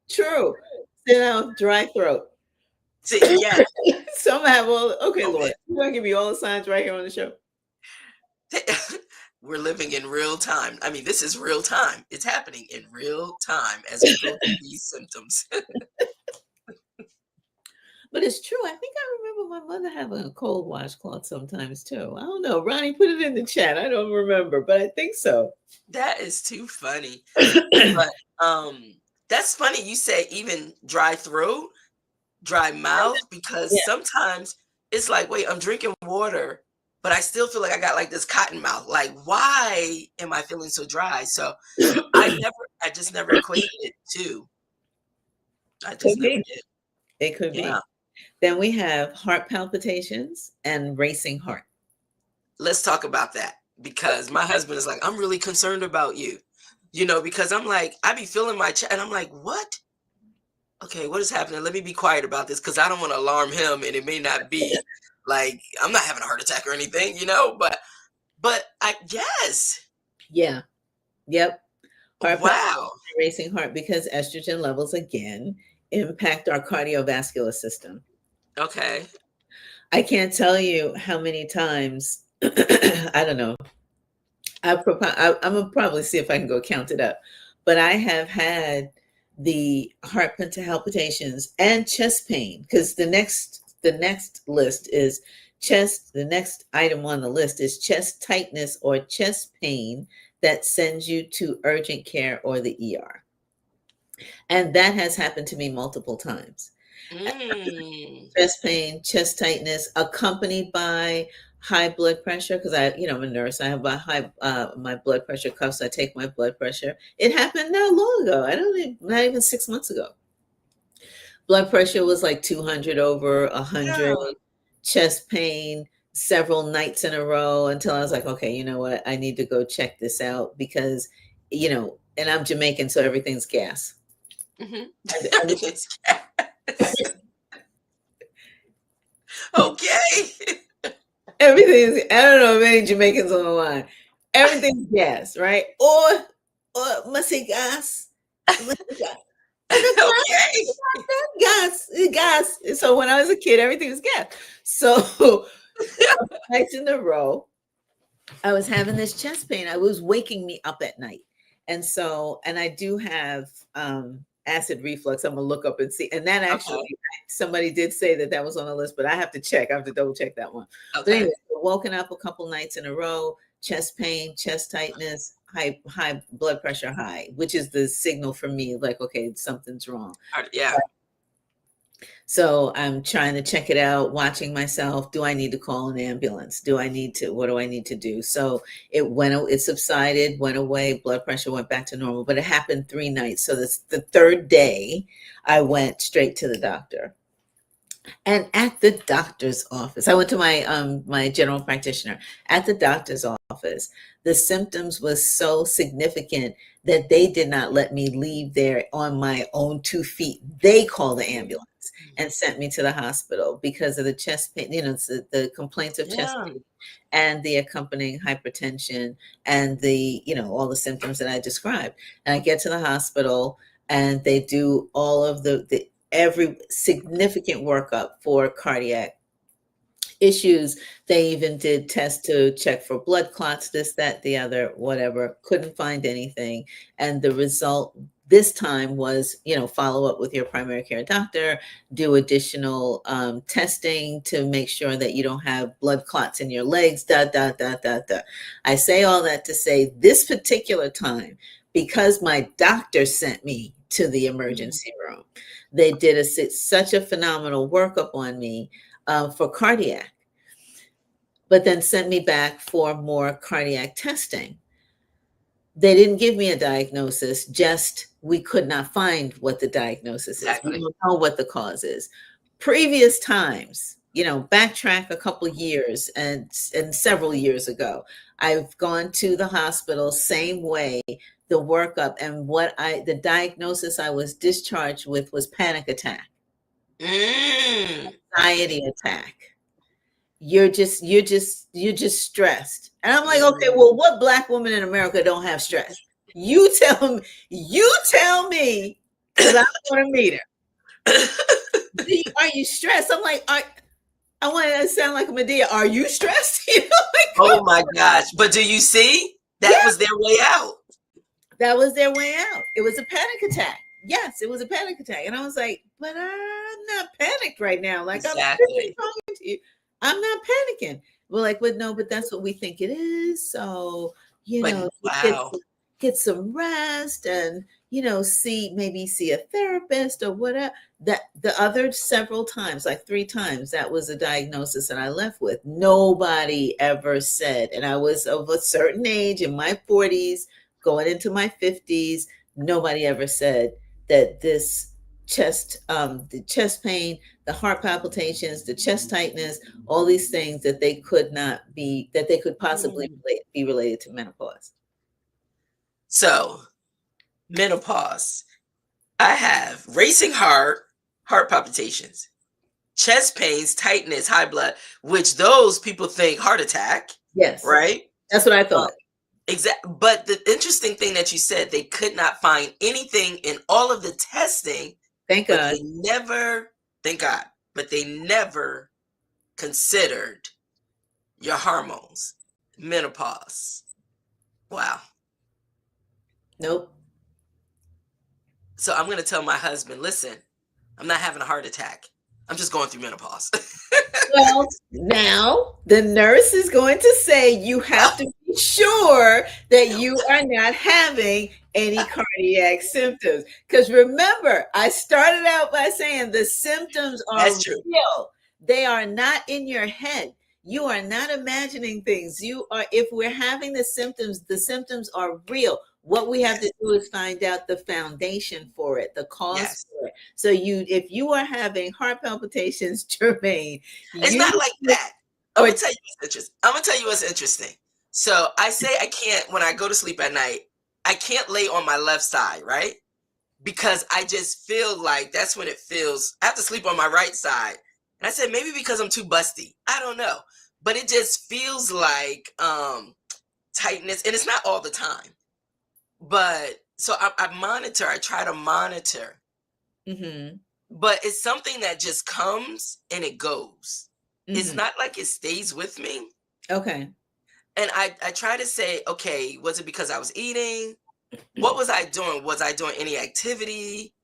True. Sit down, dry throat. See, yeah. Some have all okay, Oh Lord. man. You're gonna give me all the signs right here on the show. We're living in real time. I mean, this is real time. It's happening in real time as we go through these symptoms. But it's true. I think I remember my mother having a cold washcloth sometimes too. I don't know. Ronnie, put it in the chat. I don't remember, but I think so. That is too funny. But that's funny you say even dry throat, dry mouth, because Yeah. sometimes it's like, wait, I'm drinking water, but I still feel like I got like this cotton mouth. Like, why am I feeling so dry? So I just never equated it to. I just Could never be. did. It could Yeah. be. Then we have heart palpitations and racing heart. Let's talk about that because my husband is like, I'm really concerned about you, because I'm like, I be feeling my chest and I'm like, what? Okay, what is happening? Let me be quiet about this because I don't want to alarm him and it may not be like I'm not having a heart attack or anything, but I guess. Yeah. Yep. Heart Wow. palpitation, racing heart, because estrogen levels again impact our cardiovascular system. Okay. I can't tell you how many times, I don't know. I'm gonna probably see if I can go count it up, but I have had the heart palpitations and chest pain because the next list is chest. The next item on the list is chest tightness or chest pain that sends you to urgent care or the ER, and that has happened to me multiple times. Mm. Chest pain, chest tightness, accompanied by high blood pressure because I'm a nurse. I have my blood pressure cuffs. I take my blood pressure. It happened not long ago. I don't even, not even 6 months ago. Blood pressure was like 200 over 100. Yeah. Chest pain several nights in a row until I was like, okay, you know what? I need to go check this out because, and I'm Jamaican, so everything's gas. Hmm. Every- Okay. Everything's, I don't know if any Jamaicans on the line. Everything's gas, right? Or must say gas. Must say gas. And the Okay. gas. So when I was a kid, everything was gas. So nights in a row, I was having this chest pain. I was waking me up at night. And I do have acid reflux. I'm gonna look up and see. And that actually, Okay. somebody did say that that was on the list, but I have to check. I have to double check that one. But Okay. anyway, woken up a couple nights in a row, chest pain, chest tightness, high blood pressure high, which is the signal for me, like, okay, something's wrong. Yeah. So I'm trying to check it out, watching myself. Do I need to call an ambulance? What do I need to do? So it subsided, went away, blood pressure went back to normal, but it happened 3 nights. So this the third day I went straight to the doctor. And at the doctor's office, I went to my general practitioner. At the doctor's office, the symptoms was so significant that they did not let me leave there on my own 2 feet. They called the ambulance. symptoms and sent me to the hospital because of the chest pain, the complaints of chest Yeah. pain and the accompanying hypertension and all the symptoms that I described. And I get to the hospital and they do all of the every significant workup for cardiac issues. They even did tests to check for blood clots, this, that, the other, whatever. Couldn't find anything. And the result this time was, follow up with your primary care doctor, do additional testing to make sure that you don't have blood clots in your legs, I say all that to say this particular time, because my doctor sent me to the emergency room, they did such a phenomenal workup on me for cardiac, but then sent me back for more cardiac testing. They didn't give me a diagnosis, just we could not find what the diagnosis is. We Exactly. don't know what the cause is. Previous times, backtrack a couple years and several years ago, I've gone to the hospital, same way, the workup, and the diagnosis I was discharged with was panic attack, anxiety attack. You're just stressed. And I'm like, okay, well, what Black woman in America don't have stress? You tell me, because I want to meet her. Are you stressed? I'm like, I want to sound like a Medea. Are you stressed? Oh my gosh. But do you see? That was their way out. That was their way out. It was a panic attack. Yes, it was a panic attack. And I was like, but I'm not panicked right now. Like, Exactly. I'm talking to you. I'm not panicking. We're like, but no, but that's what we think it is. So, wow. get some rest and, see a therapist or whatever. That the other several times, like 3 times, that was a diagnosis that I left with. Nobody ever said, and I was of a certain age in my 40s, going into my 50s, nobody ever said that this the chest pain, the heart palpitations, the chest tightness, all these things that they could possibly be related to menopause. So, menopause. I have racing heart palpitations, chest pains, tightness, high blood, which those people think heart attack. Yes. Right? That's what I thought. Exactly. But the interesting thing that you said, they could not find anything in all of the testing. Thank God. Thank God, but they never considered your hormones, menopause. Wow. Nope. So I'm going to tell my husband, listen, I'm not having a heart attack. I'm just going through menopause. Well, now the nurse is going to say you have to be sure that you are not having any cardiac symptoms. Because remember, I started out by saying the symptoms are real. They are not in your head. You are not imagining things. If we're having the symptoms are real. What we have to do is find out the foundation for it, the cause for it. So if you are having heart palpitations, Germaine, it's not like that. I'm gonna tell you what's interesting. So I say I can't, when I go to sleep at night, I can't lay on my left side, right? Because I just feel like that's when it feels, I have to sleep on my right side. And I said, maybe because I'm too busty. I don't know. But it just feels like tightness. And it's not all the time. But so I try to monitor. Mm-hmm. But it's something that just comes and it goes. Mm-hmm. It's not like it stays with me. Okay. And I try to say, okay, was it because I was eating? What was I doing? Was I doing any activity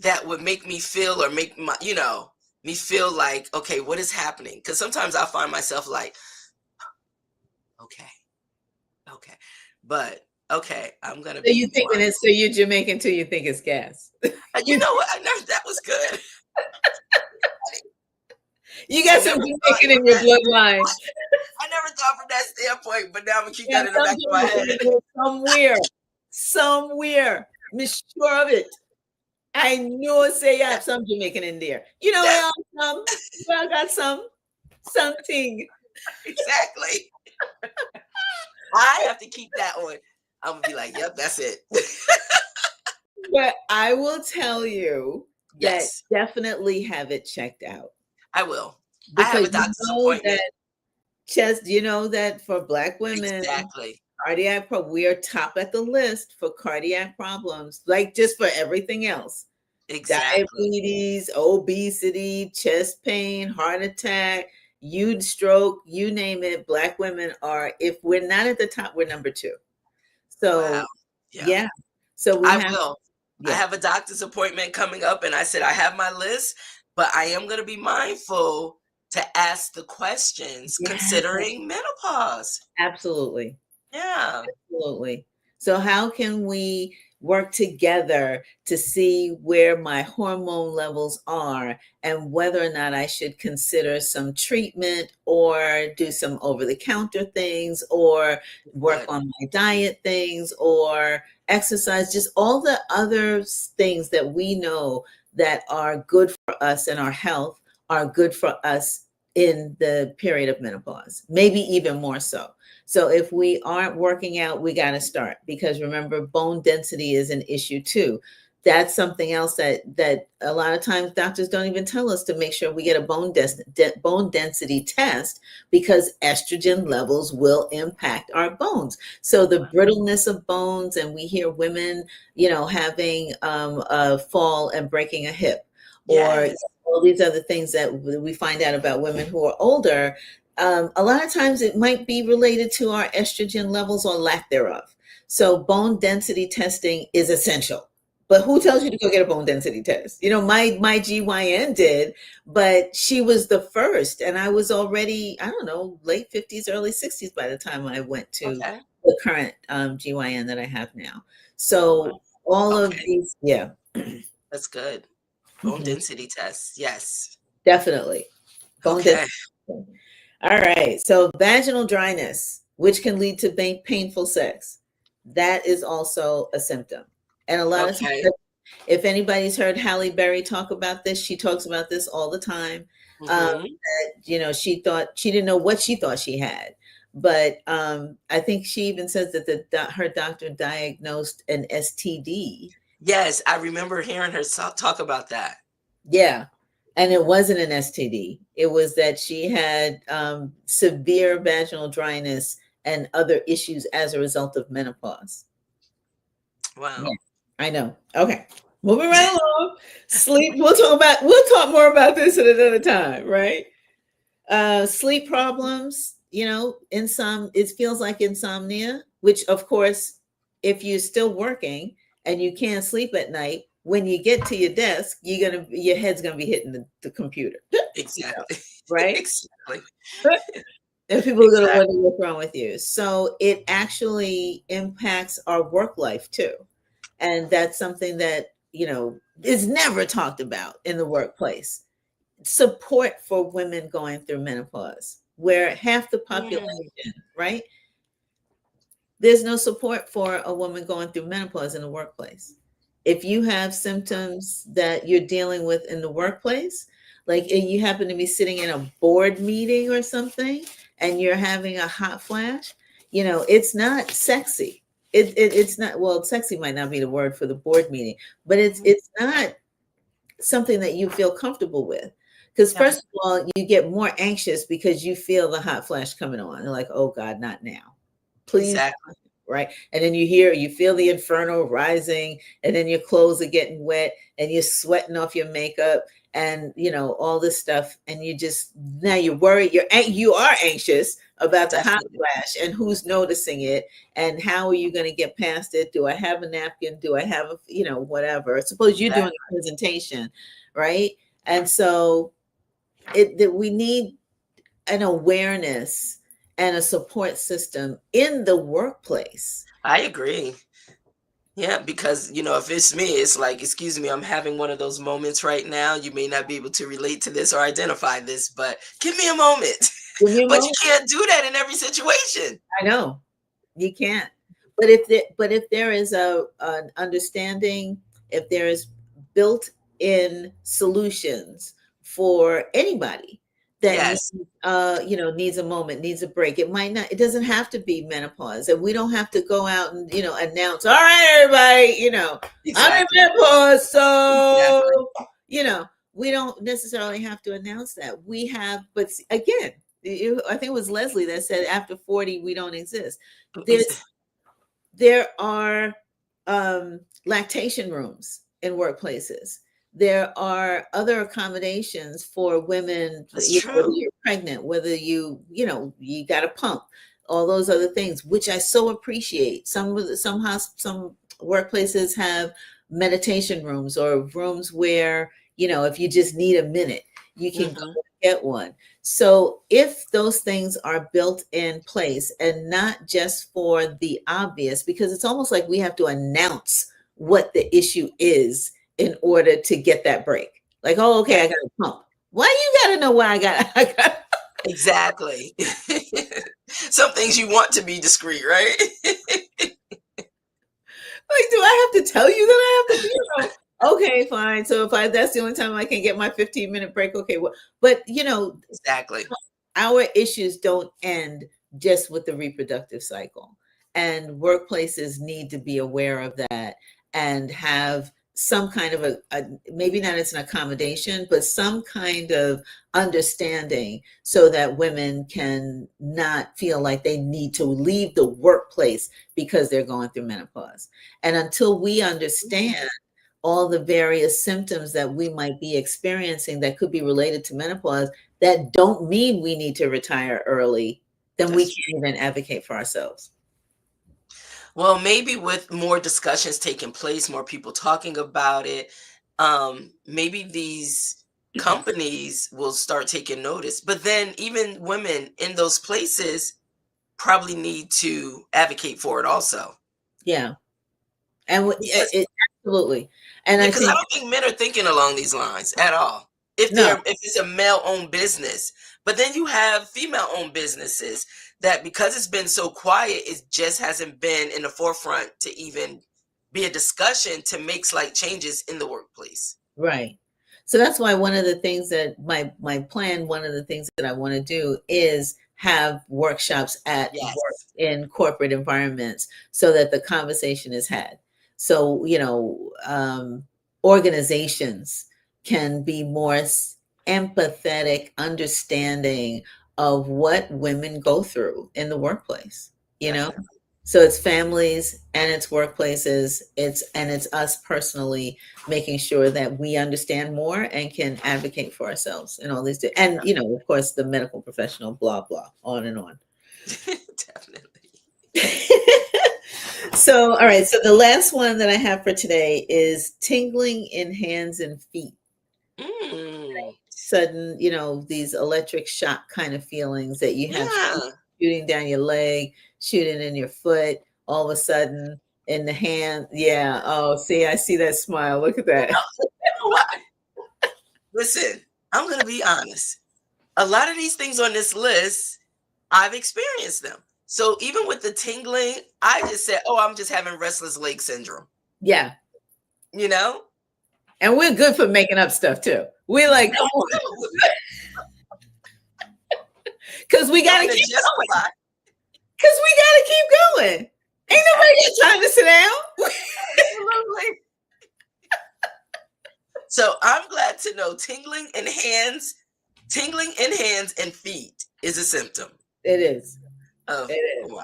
that would make me feel or make me feel like, okay, what is happening? Because sometimes I find myself like, okay. But okay, I'm gonna. So you thinking it's so you're Jamaican too? You think it's gas? You know what? That was good. You got some Jamaican in your bloodline. I never thought from that standpoint, but now I'm gonna keep that in the back of my head. Somewhere, I'm sure of it. I know say you have some Jamaican in there. I got something. Exactly. I have to keep that on. I'm gonna be like, yep, that's it. But I will tell you that Yes, definitely have it checked out, I will. I have because a doctor's that appointment. for Black women, Exactly. we are top at the list for cardiac problems, like just for everything else. Exactly. Diabetes, obesity, chest pain, heart attack, you stroke, you name it. Black women are, if we're not at the top, we're number two. Wow. So Yeah, yeah. So we I have, will. I yeah. have a doctor's appointment coming up, and I said I have my list, but I am going to be mindful to ask the questions Yeah, considering menopause. absolutely. Yeah. Absolutely. So, how can we work together to see where my hormone levels are and whether or not I should consider some treatment or do some over the counter things or work Good. on my diet things or exercise, just all the other things that we know that are good for us and our health are good for us in the period of menopause, maybe even more so. So if we aren't working out, we got to start, because remember, bone density is an issue too. That's something else that a lot of times doctors don't even tell us to make sure we get a bone density test, because estrogen levels will impact our bones. So the brittleness of bones, and we hear women, having a fall and breaking a hip, or Yes. all these other things that we find out about women who are older. A lot of times it might be related to our estrogen levels or lack thereof. So bone density testing is essential. But who tells you to go get a bone density test? My GYN did, but she was the first, and I was already, I don't know, late 50s, early 60s by the time I went to Okay. the current GYN that I have now. Oh, So wow. all of Okay. these, yeah. That's good. Bone Mhm. density tests. Yes. Definitely. Bone density. Okay. All right. So vaginal dryness, which can lead to painful sex, that is also a symptom. And a lot of times, Okay. if anybody's heard Halle Berry talk about this, she talks about this all the time. Hmm. She didn't know what she thought she had, but I think she even says that her doctor diagnosed an STD. Yes, I remember hearing her talk about that. Yeah. And it wasn't an STD. It was that she had severe vaginal dryness and other issues as a result of menopause. Yeah, Wow. I know. Okay. Moving right along. Sleep. We'll talk more about this at another time, right? Sleep problems, it feels like insomnia, which of course, if you're still working and you can't sleep at night, when you get to your desk, your head's gonna be hitting the computer, Exactly. right? Exactly. And people are gonna wonder Exactly. what's wrong with you. So it actually impacts our work life too. And that's something that, is never talked about in the workplace. Support for women going through menopause, where half the Mm, population, right? There's no support for a woman going through menopause in the workplace. If you have symptoms that you're dealing with in the workplace, like you happen to be sitting in a board meeting or something and you're having a hot flash, it's not sexy. It's not, well, sexy might not be the word for the board meeting, but it's not something that you feel comfortable with. Because yeah, first of all, you get more anxious because you feel the hot flash coming on. You're like, oh God, not now. Please, exactly. right? And then you feel the inferno rising, and then your clothes are getting wet, and you're sweating off your makeup, and all this stuff, and now you're worried. You are anxious about the hot Definitely. flash and who's noticing it, and how are you going to get past it? Do I have a napkin? Do I have whatever? Suppose you're doing Exactly. a presentation, right? And so that we need an awareness and a support system in the workplace. I agree. Yeah, because if it's me, it's like, excuse me, I'm having one of those moments right now. You may not be able to relate to this or identify this, but give me a moment. Give me a But you moment. can't do that in every situation. I know you can't. But if there is an understanding, if there is built-in solutions for anybody that Yes, needs a moment, needs a break. It doesn't have to be menopause, and we don't have to go out and announce, all right, everybody, I'm in exactly. menopause, Exactly. so You know, we don't necessarily have to announce that. We have, but again, I think it was Leslie that said after 40 we don't exist. There's there are lactation rooms in workplaces. There are other accommodations for women, That's whether true. you're pregnant, whether you got a pump, all those other things, which I so appreciate. Some workplaces have meditation rooms or rooms where, if you just need a minute, you can go Hmm. get one. So if those things are built in place and not just for the obvious, because it's almost like we have to announce what the issue is in order to get that break. Like, oh, Yeah, okay, I got a pump. Why you got to know why I got? I got exactly. Some things you want to be discreet, right? like, do I have to tell you that I have to? Okay, fine. So if that's the only time I can get my 15-minute break, okay. Well, but Exactly. our issues don't end just with the reproductive cycle. And workplaces need to be aware of that and have some kind of maybe not as an accommodation, but some kind of understanding so that women can not feel like they need to leave the workplace because they're going through menopause. And until we understand all the various symptoms that we might be experiencing that could be related to menopause, that don't mean we need to retire early, then we That's can't even advocate for ourselves. Well, maybe with more discussions taking place, more people talking about it, maybe these companies will start taking notice. But then even women in those places probably need to advocate for it also. Yeah. And Because absolutely. And yeah, I because I think, don't think men are thinking along these lines at all. no, If it's a male owned business, but then you have female owned businesses that because it's been so quiet, it just hasn't been in the forefront to even be a discussion to make slight changes in the workplace. right. So that's why one of the things that my plan, one of the things that I want to do is have workshops at work Yes, in corporate environments so that the conversation is had. So, organizations can be more empathetic, understanding of what women go through in the workplace, you know? definitely. So it's families and it's workplaces, it's us personally making sure that we understand more and can advocate for ourselves and all these and of course the medical professional, blah blah, on and on. Definitely. So all right, so the last one that I have for today is tingling in hands and feet. Mm, Sudden, these electric shock kind of feelings that you have yeah. shooting down your leg, shooting in your foot, all of a sudden in the hand. Yeah. Oh, see, I see that smile. Look at You that. know what? Listen, I'm going to be honest. A lot of these things on this list, I've experienced them. So even with the tingling, I just said, "Oh, I'm just having restless leg syndrome." Yeah. You know? And we're good for making up stuff too. We like, come on, because we got to Trying to keep going. justify. Because we got to keep going. Ain't nobody Exactly. got time to sit down. Absolutely. So I'm glad to know tingling in hands and feet is a symptom It is. of It is. wow.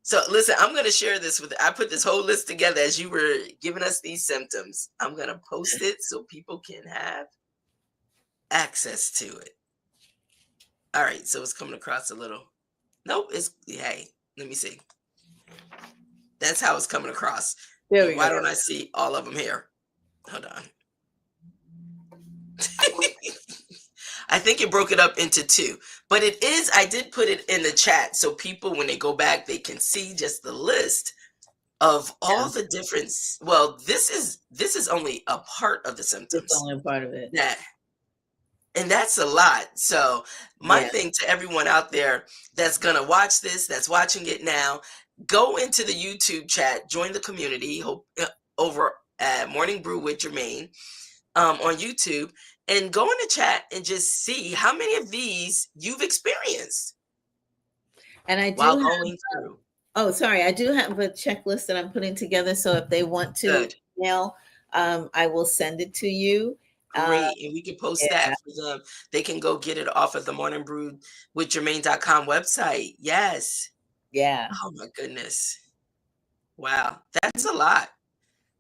So listen, I'm going to share this with I put this whole list together as you were giving us these symptoms. I'm going to post it so people can have access to it. All right, so it's coming across a little. Nope, it's hey, let me see. That's how it's coming across. There And we why go. don't I see all of them here? Hold on. I think it broke it up into two, but I did put it in the chat so people, when they go back, they can see just the list of Yeah. all the different, well, this is only a part of the It's symptoms only a part of it. that, and that's a lot. So my Yeah. thing to everyone out there that's going to watch this, that's watching it now, go into the YouTube chat, join the community over at Morning Brew with Germaine on YouTube, and go in the chat and just see how many of these you've experienced And I while do going through. Oh, sorry. I do have a checklist that I'm putting together. So if they want to Good. email, I will send it to you. Great, and we can post Yeah, that for them. They can go get it off of the Morning Brew with Germaine.com website. Yes. yeah, Oh my goodness. Wow. That's a lot.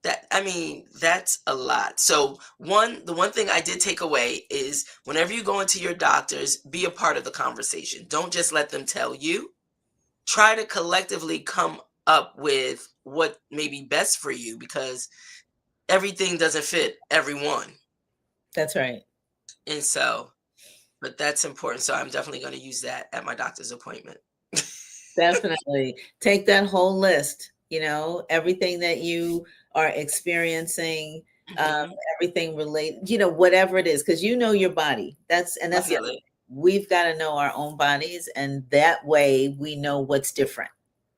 That's a lot. So the one thing I did take away is whenever you go into your doctors, be a part of the conversation. Don't just let them tell you. Try to collectively come up with what may be best for you because everything doesn't fit everyone. that's right. And so, but that's important. So I'm definitely going to use that at my doctor's appointment. Definitely. Take that whole list, everything that you are experiencing, um, Hmm. everything related, whatever it is, because you know your body. That's the other thing. Definitely. We've got to know our own bodies, and that way we know what's different,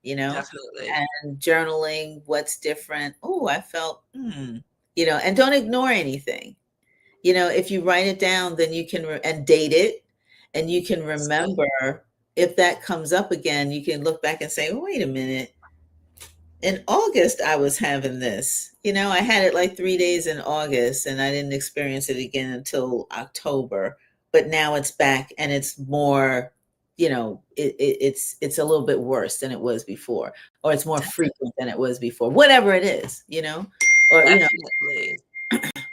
you know, Definitely. and journaling what's different. Oh, I felt, and don't ignore anything. If you write it down, then you can and date it, and you can That's good. remember if that comes up again, you can look back and say, oh, wait a minute. In August, I was having this. I had it like 3 days in August, and I didn't experience it again until October. But now it's back, and it's more, it's a little bit worse than it was before, or it's more frequent than it was before. Whatever it is, or Definitely.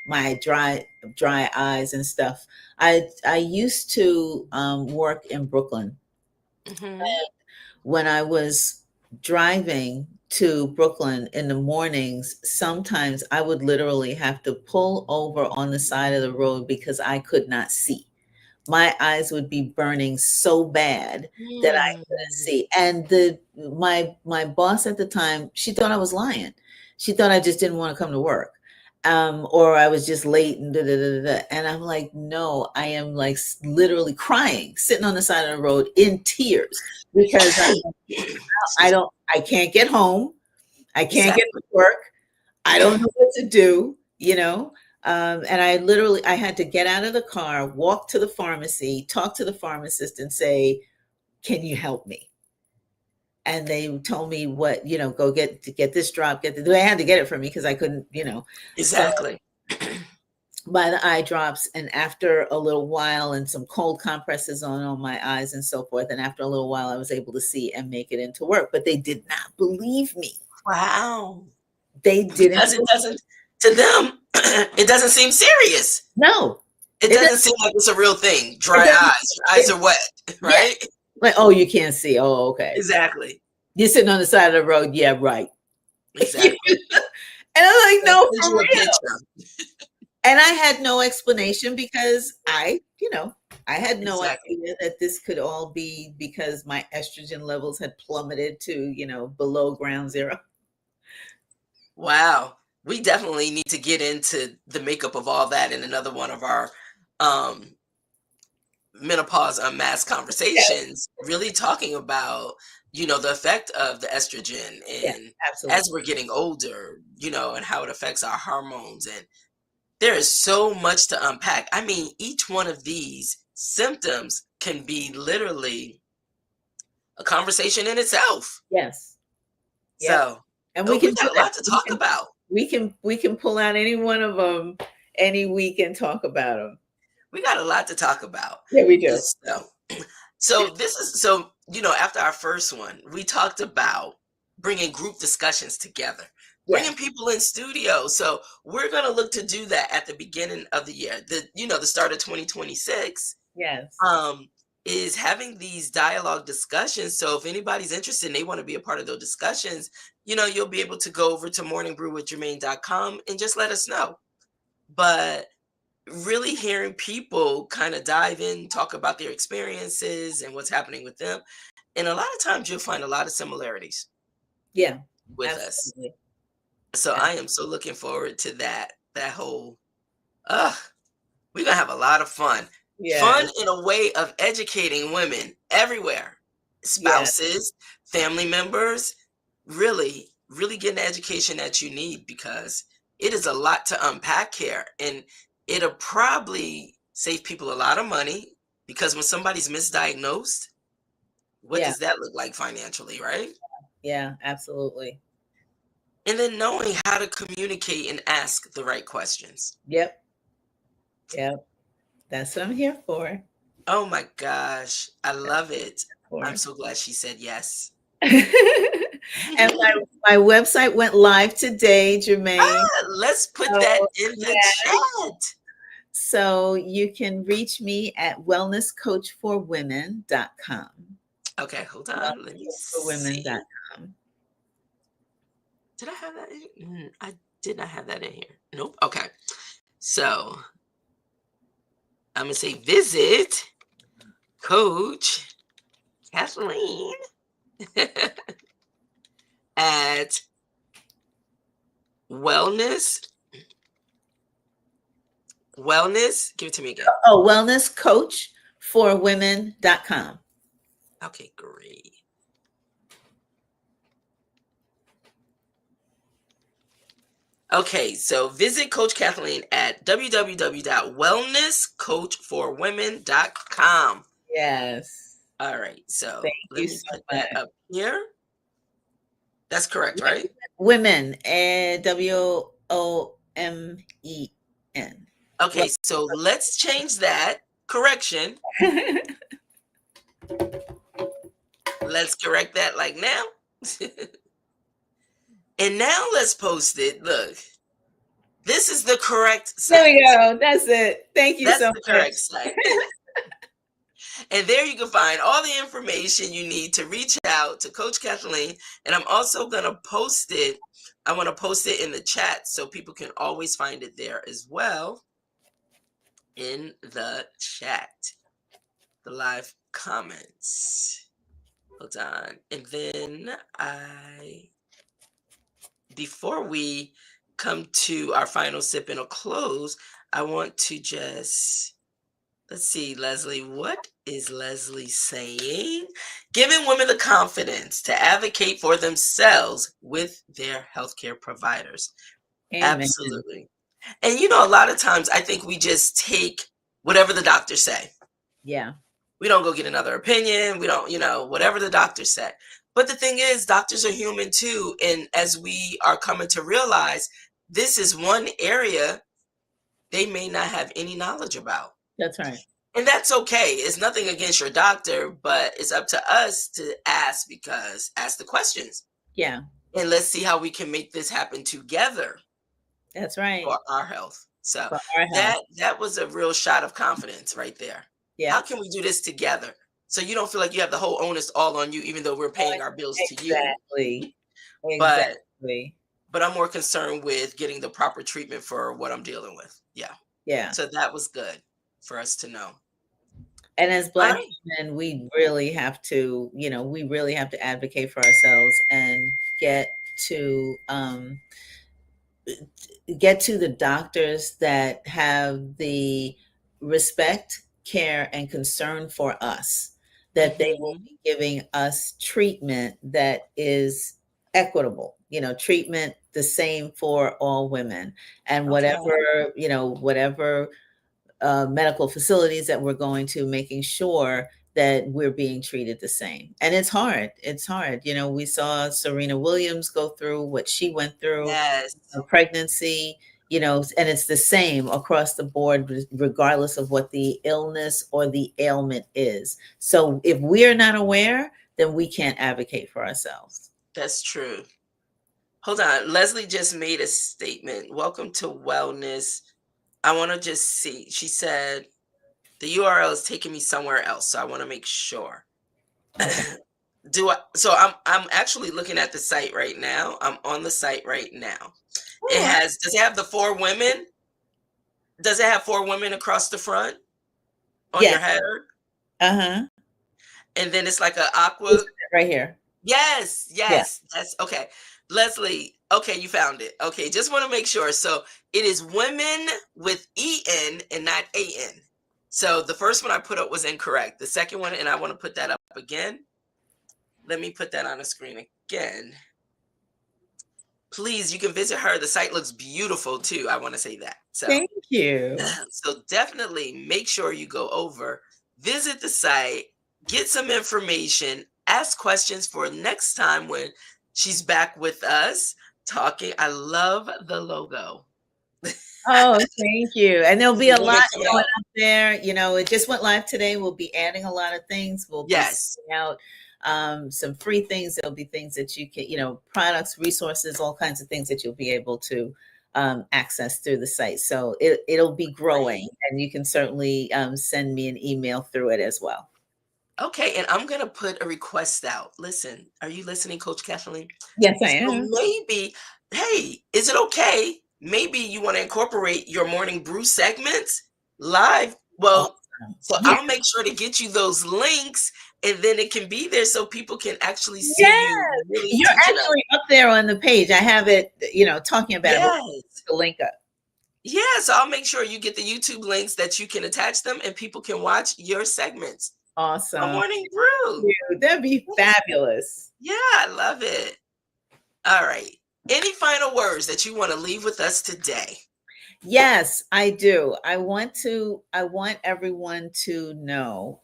my dry eyes and stuff. I used to work in Brooklyn. Hmm. When I was driving to Brooklyn in the mornings, sometimes I would literally have to pull over on the side of the road because I could not see. My eyes would be burning so bad that I couldn't Mm. see. And my boss at the time, she thought I was lying. She thought I just didn't want to come to work. Or I was just late and da, da, da, da, da. And I'm like, no, I am like literally crying, sitting on the side of the road in tears because Excuse me. I can't get home. I can't get to Exactly. work. I don't know what to do. And I had to get out of the car, walk to the pharmacy, talk to the pharmacist and say, can you help me? And they told me go get this drop, they had to get it for me because I couldn't, so Exactly. buy the eye drops. And after a little while and some cold compresses on my eyes and so forth. And after a little while, I was able to see and make it into work, but they did not believe me. Wow. They didn't. Because it doesn't, to them, it doesn't seem serious. No, It it doesn't doesn't. seem like it's a real thing. It Dry doesn't. eyes. Your eyes It, are wet, yeah, right? like, oh, you can't see. Oh, okay. Exactly. You're sitting on the side of the road. Yeah, right. And Exactly. I'm like, They'll no, send for you a real. picture. And I had no explanation because I had no Exactly. idea that this could all be because my estrogen levels had plummeted to, below ground zero. Wow. We definitely need to get into the makeup of all that in another one of our um menopause unmasked Yes, conversations, really talking about, the effect of the estrogen yeah, and absolutely. as we're getting older, and how it affects our hormones. And there is so much to unpack. I mean, each one of these symptoms can be literally a conversation in itself. Yes. Yep. So, And we oh, we can do got a that. lot to talk about. We can pull out any one of them any week and talk about them. We got a lot to talk about. Yeah, we And do. so this is so, after our first one, we talked about bringing group discussions together, Yes. bringing people in studio. So we're going to look to do that at the beginning of the year. The start of 2026 Yes. um is having these dialogue discussions. So if anybody's interested and they want to be a part of those discussions, you'll be able to go over to morningbrewwithjermaine.com and just let us know. But really hearing people kind of dive in, talk about their experiences and what's happening with them. And a lot of times you'll find a lot of similarities Yeah. with us. Absolutely. So Yeah. I am so looking forward to that whole uh we're gonna have a lot of fun. Fun Yes. in a way of educating women everywhere. Yes. Spouses, family members, really, really get an education that you need because it is a lot to unpack here. And it'll probably save people a lot of money because when somebody's misdiagnosed, what Yeah. does that look like financially, right? Yeah. Absolutely. And then knowing how to communicate and ask the right questions. Yep. Yep. That's what I'm here for. Oh my gosh, I That's love it. what I'm I'm so glad she said yes. for. And my website went live today, Germaine. Let's put that So, in the yeah. chat. So you can reach me at wellnesscoachforwomen.com. Okay, hold on. Let me see. Wellnesscoachforwomen.com. Did I have that in? I did not have that in here. Nope. Okay. So I'm gonna say visit Coach Kathleen at wellness. Wellness. Give it to me again. Oh, wellnesscoachforwomen.com. Okay, great. Okay, so visit Coach Kathleen at www.wellnesscoachforwomen.com. Yes. All right, so Thank let you me so put much. that up here. That's correct, right? Women, WOMEN. Okay, so let's change that. Correction. Let's correct that like now. And now let's post it. Look, this is the correct There we site. go. That's it. Thank you That's so the much. correct site. And there you can find all the information you need to reach out to Coach Kathleen. And I'm also going to post it. I want to post it in the chat so people can always find it there as well in the chat, the live comments. Hold on. And then before we come to our final sip and a close, I want to just let's see, Leslie. What is Leslie saying? Giving women the confidence to advocate for themselves with their healthcare providers. Amen. Absolutely. And a lot of times I think we just take whatever the doctors say. Yeah, We don't go get another opinion. We don't, whatever the doctor said. But the thing is, doctors are human too. And as we are coming to realize, this is one area they may not have any knowledge about. that's right. And that's okay. It's nothing against your doctor, but it's up to us to ask ask the questions. Yeah, And let's see how we can make this happen together that's right. for our health. So For our health. that was a real shot of confidence right there. How Yep. can we do this together? So you don't feel like you have the whole onus all on you, even though we're paying our bills to you. Exactly. But Exactly. I'm more concerned with getting the proper treatment for what I'm dealing with. Yeah. Yeah. So that was good for us to know. And as All Black right. women, we really have to, we really have to advocate for ourselves and to um, get to the doctors that have the respect, care, and concern for us, that they will Mhm. be giving us treatment that is equitable, treatment the same for all women. And Okay. whatever medical facilities that we're going to, making sure that we're being treated the same. And it's hard. It's hard. We saw Serena Williams go through what she went through, Yes. a pregnancy, and it's the same across the board, regardless of what the illness or the ailment is. So if we're not aware, then we can't advocate for ourselves. That's true. Hold on. Leslie just made a statement. Welcome to wellness. I want to just see. She said the URL is taking me somewhere else, so I want to make sure. Okay. I'm actually looking at the site right now. I'm on the site right now. Oh, Does it have the four women? Does it have four women across the front on yes. your header? Uh-huh. And then it's like a This aqua. is it right here. Yes, Yeah. yes, that's okay. Leslie, okay, you found it. Okay, just want to make sure. So it is women with EN and not AN. So the first one I put up was incorrect. The second one, and I want to put that up again. Let me put that on the screen again. Please, you can visit her. The site looks beautiful too. I want to say that. So, Thank you. so definitely make sure you go over, visit the site, get some information, ask questions for next time when she's back with us talking. I love the logo. Oh, thank you. And there'll be The a women lot coming going out. up there. You know, it just went live today. We'll be adding a lot of things. We'll be Yes. sending out some free things. There'll be things that you can, you know, products, resources, all kinds of things that you'll be able to access through the site. So it'll be growing, Great. and you can certainly send me an email through it as well. Okay, and I'm gonna put a request out. Listen, are you listening, Coach Kathleen? Yes, I So am. maybe, hey, is it okay? Maybe you want to incorporate your morning brew segments live. Well, Awesome. so Yeah. I'll make sure to get you those links, and then it can be there so people can actually see Yes. you really You're teaching them. actually up there on the page. I have it, you know, talking about it, but Yes. the link up. Yeah, so I'll make sure you get the YouTube links that you can attach them and people can watch your segments. A Awesome. morning brew. You. That'd be fabulous. Yeah, I love it. All right. Any final words that you want to leave with us today? Yes, I do. I want everyone to know,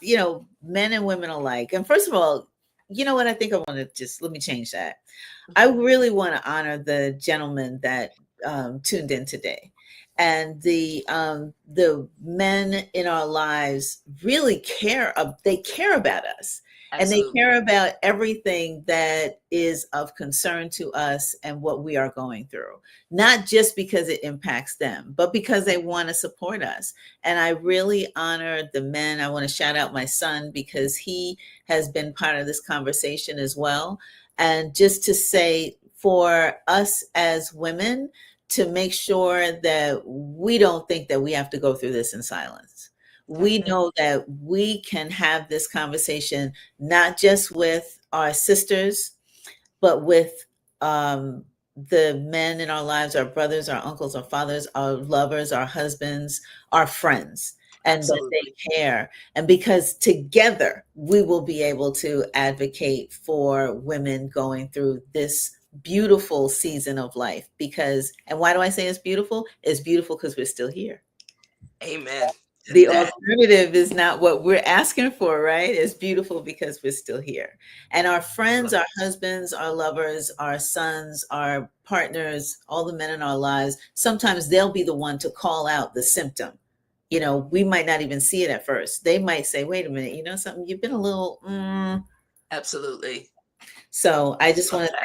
you know, men and women alike. And first of all, you know what? I think I want to just let me change that. I Mhm. really want to honor the gentleman that tuned in today, and the men in our lives really care. They care about us, and they Absolutely. care about everything that is of concern to us and what we are going through. Not just because it impacts them, but because they want to support us. And I really honor the men. I want to shout out my son because he has been part of this conversation as well, and just to say for us as women to make sure that we don't think that we have to go through this in silence. We Mhm. know that we can have this conversation not just with our sisters, but with the men in our lives, our brothers, our uncles, our fathers, our lovers, our husbands, our friends, and that they Absolutely. care. And because together we will be able to advocate for women going through this beautiful season of life. Because, and why do I say it's beautiful? It's beautiful because we're still here. Amen to The that. alternative is not what we're asking for, right? It's beautiful because we're still here. And our I friends, love our it. husbands, our lovers, our sons, our partners, all the men in our lives, sometimes they'll be the one to call out the symptom. You know, we might not even see it at first. They might say, wait a minute, you know something, you've been a little, Absolutely. So I just Love want to that.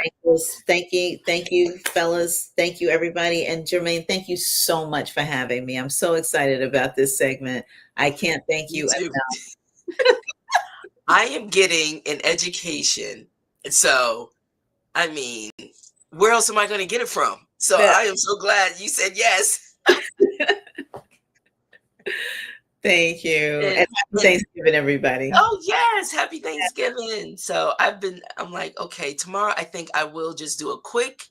thank you, fellas, thank you, everybody, and Germaine, thank you so much for having me. I'm so excited about this segment. I can't thank Me you too. enough. I am getting an education. So, I mean, where else am I going to get it from? So, That- I am so glad you said yes. Thank you, and And, happy and Thanksgiving, everybody. oh, yes, happy Thanksgiving. So, I'm like, okay, tomorrow I think I will just do a quick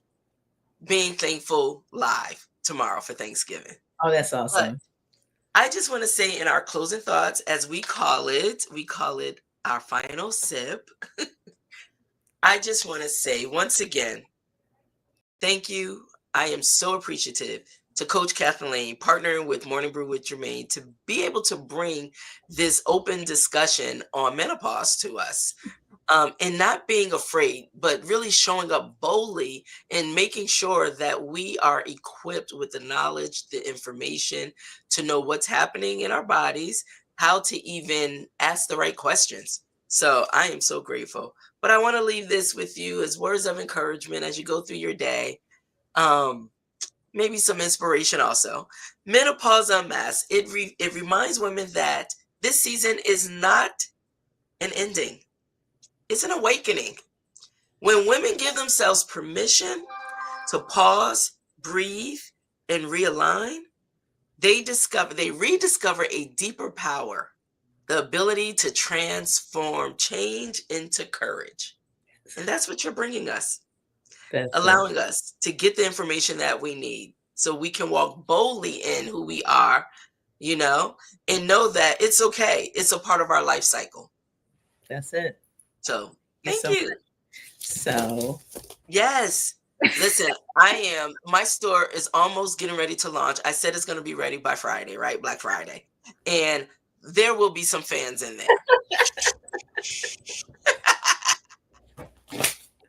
being thankful live tomorrow for Thanksgiving. Oh, that's But awesome. I just want to say in our closing thoughts, as we call it our final sip. I just want to say once again, thank you. I am so appreciative to Coach Kathleen, partnering with Morning Brew with Germaine, to be able to bring this open discussion on menopause to us. And not being afraid, but really showing up boldly and making sure that we are equipped with the knowledge, the information to know what's happening in our bodies, how to even ask the right questions. So I am so grateful. But I want to leave this with you as words of encouragement as you go through your day. Um, Maybe some inspiration also. Menopause Unmasked. It reminds women that this season is not an ending; it's an awakening. When women give themselves permission to pause, breathe, and realign, they rediscover a deeper power, the ability to transform change into courage. And that's what you're bringing us, That's it. allowing us to get the information that we need so we can walk boldly in who we are, you know, and know that it's okay. It's a part of our life cycle. That's it. So, Thank you thank so much. you. So, Yes. Listen, my store is almost getting ready to launch. I said it's going to be ready by Friday, right? Black Friday. And there will be some fans in there.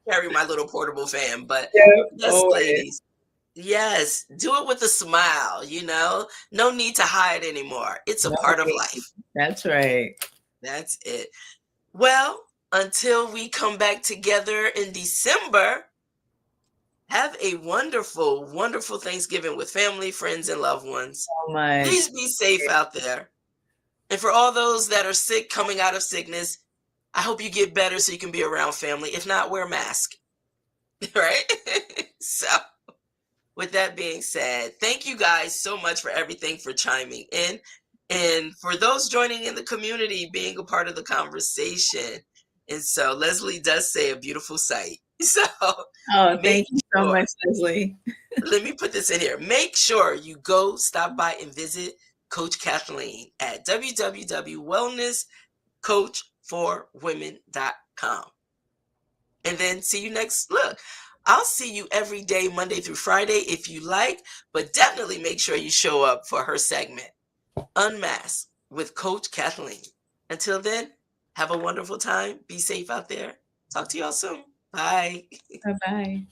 Carry my little portable fan, but yeah, yes, always. ladies, Yes, do it with a smile, no need to hide anymore. It's a part of Right. life. That's right. That's it. Well, until we come back together in December, have a wonderful, wonderful Thanksgiving with family, friends, and loved ones. So much. Please be safe out there. And for all those that are sick, coming out of sickness, I hope you get better so you can be around family. If not, wear a mask, right? So, with that being said, thank you guys so much for everything, for chiming in. And for those joining in the community, being a part of the conversation. And so, Leslie does say a beautiful sight. So, Oh, make thank you so sure, much, Leslie. let me put this in here. Make sure you go stop by and visit Coach Cathleen at www.wellnesscoachforwomen.com. And then see you next. Look, I'll see you every day, Monday through Friday, if you like, but definitely make sure you show up for her segment, Unmasked with Coach Cathleen. Until then, have a wonderful time. Be safe out there. Talk to y'all soon. Bye. Bye bye.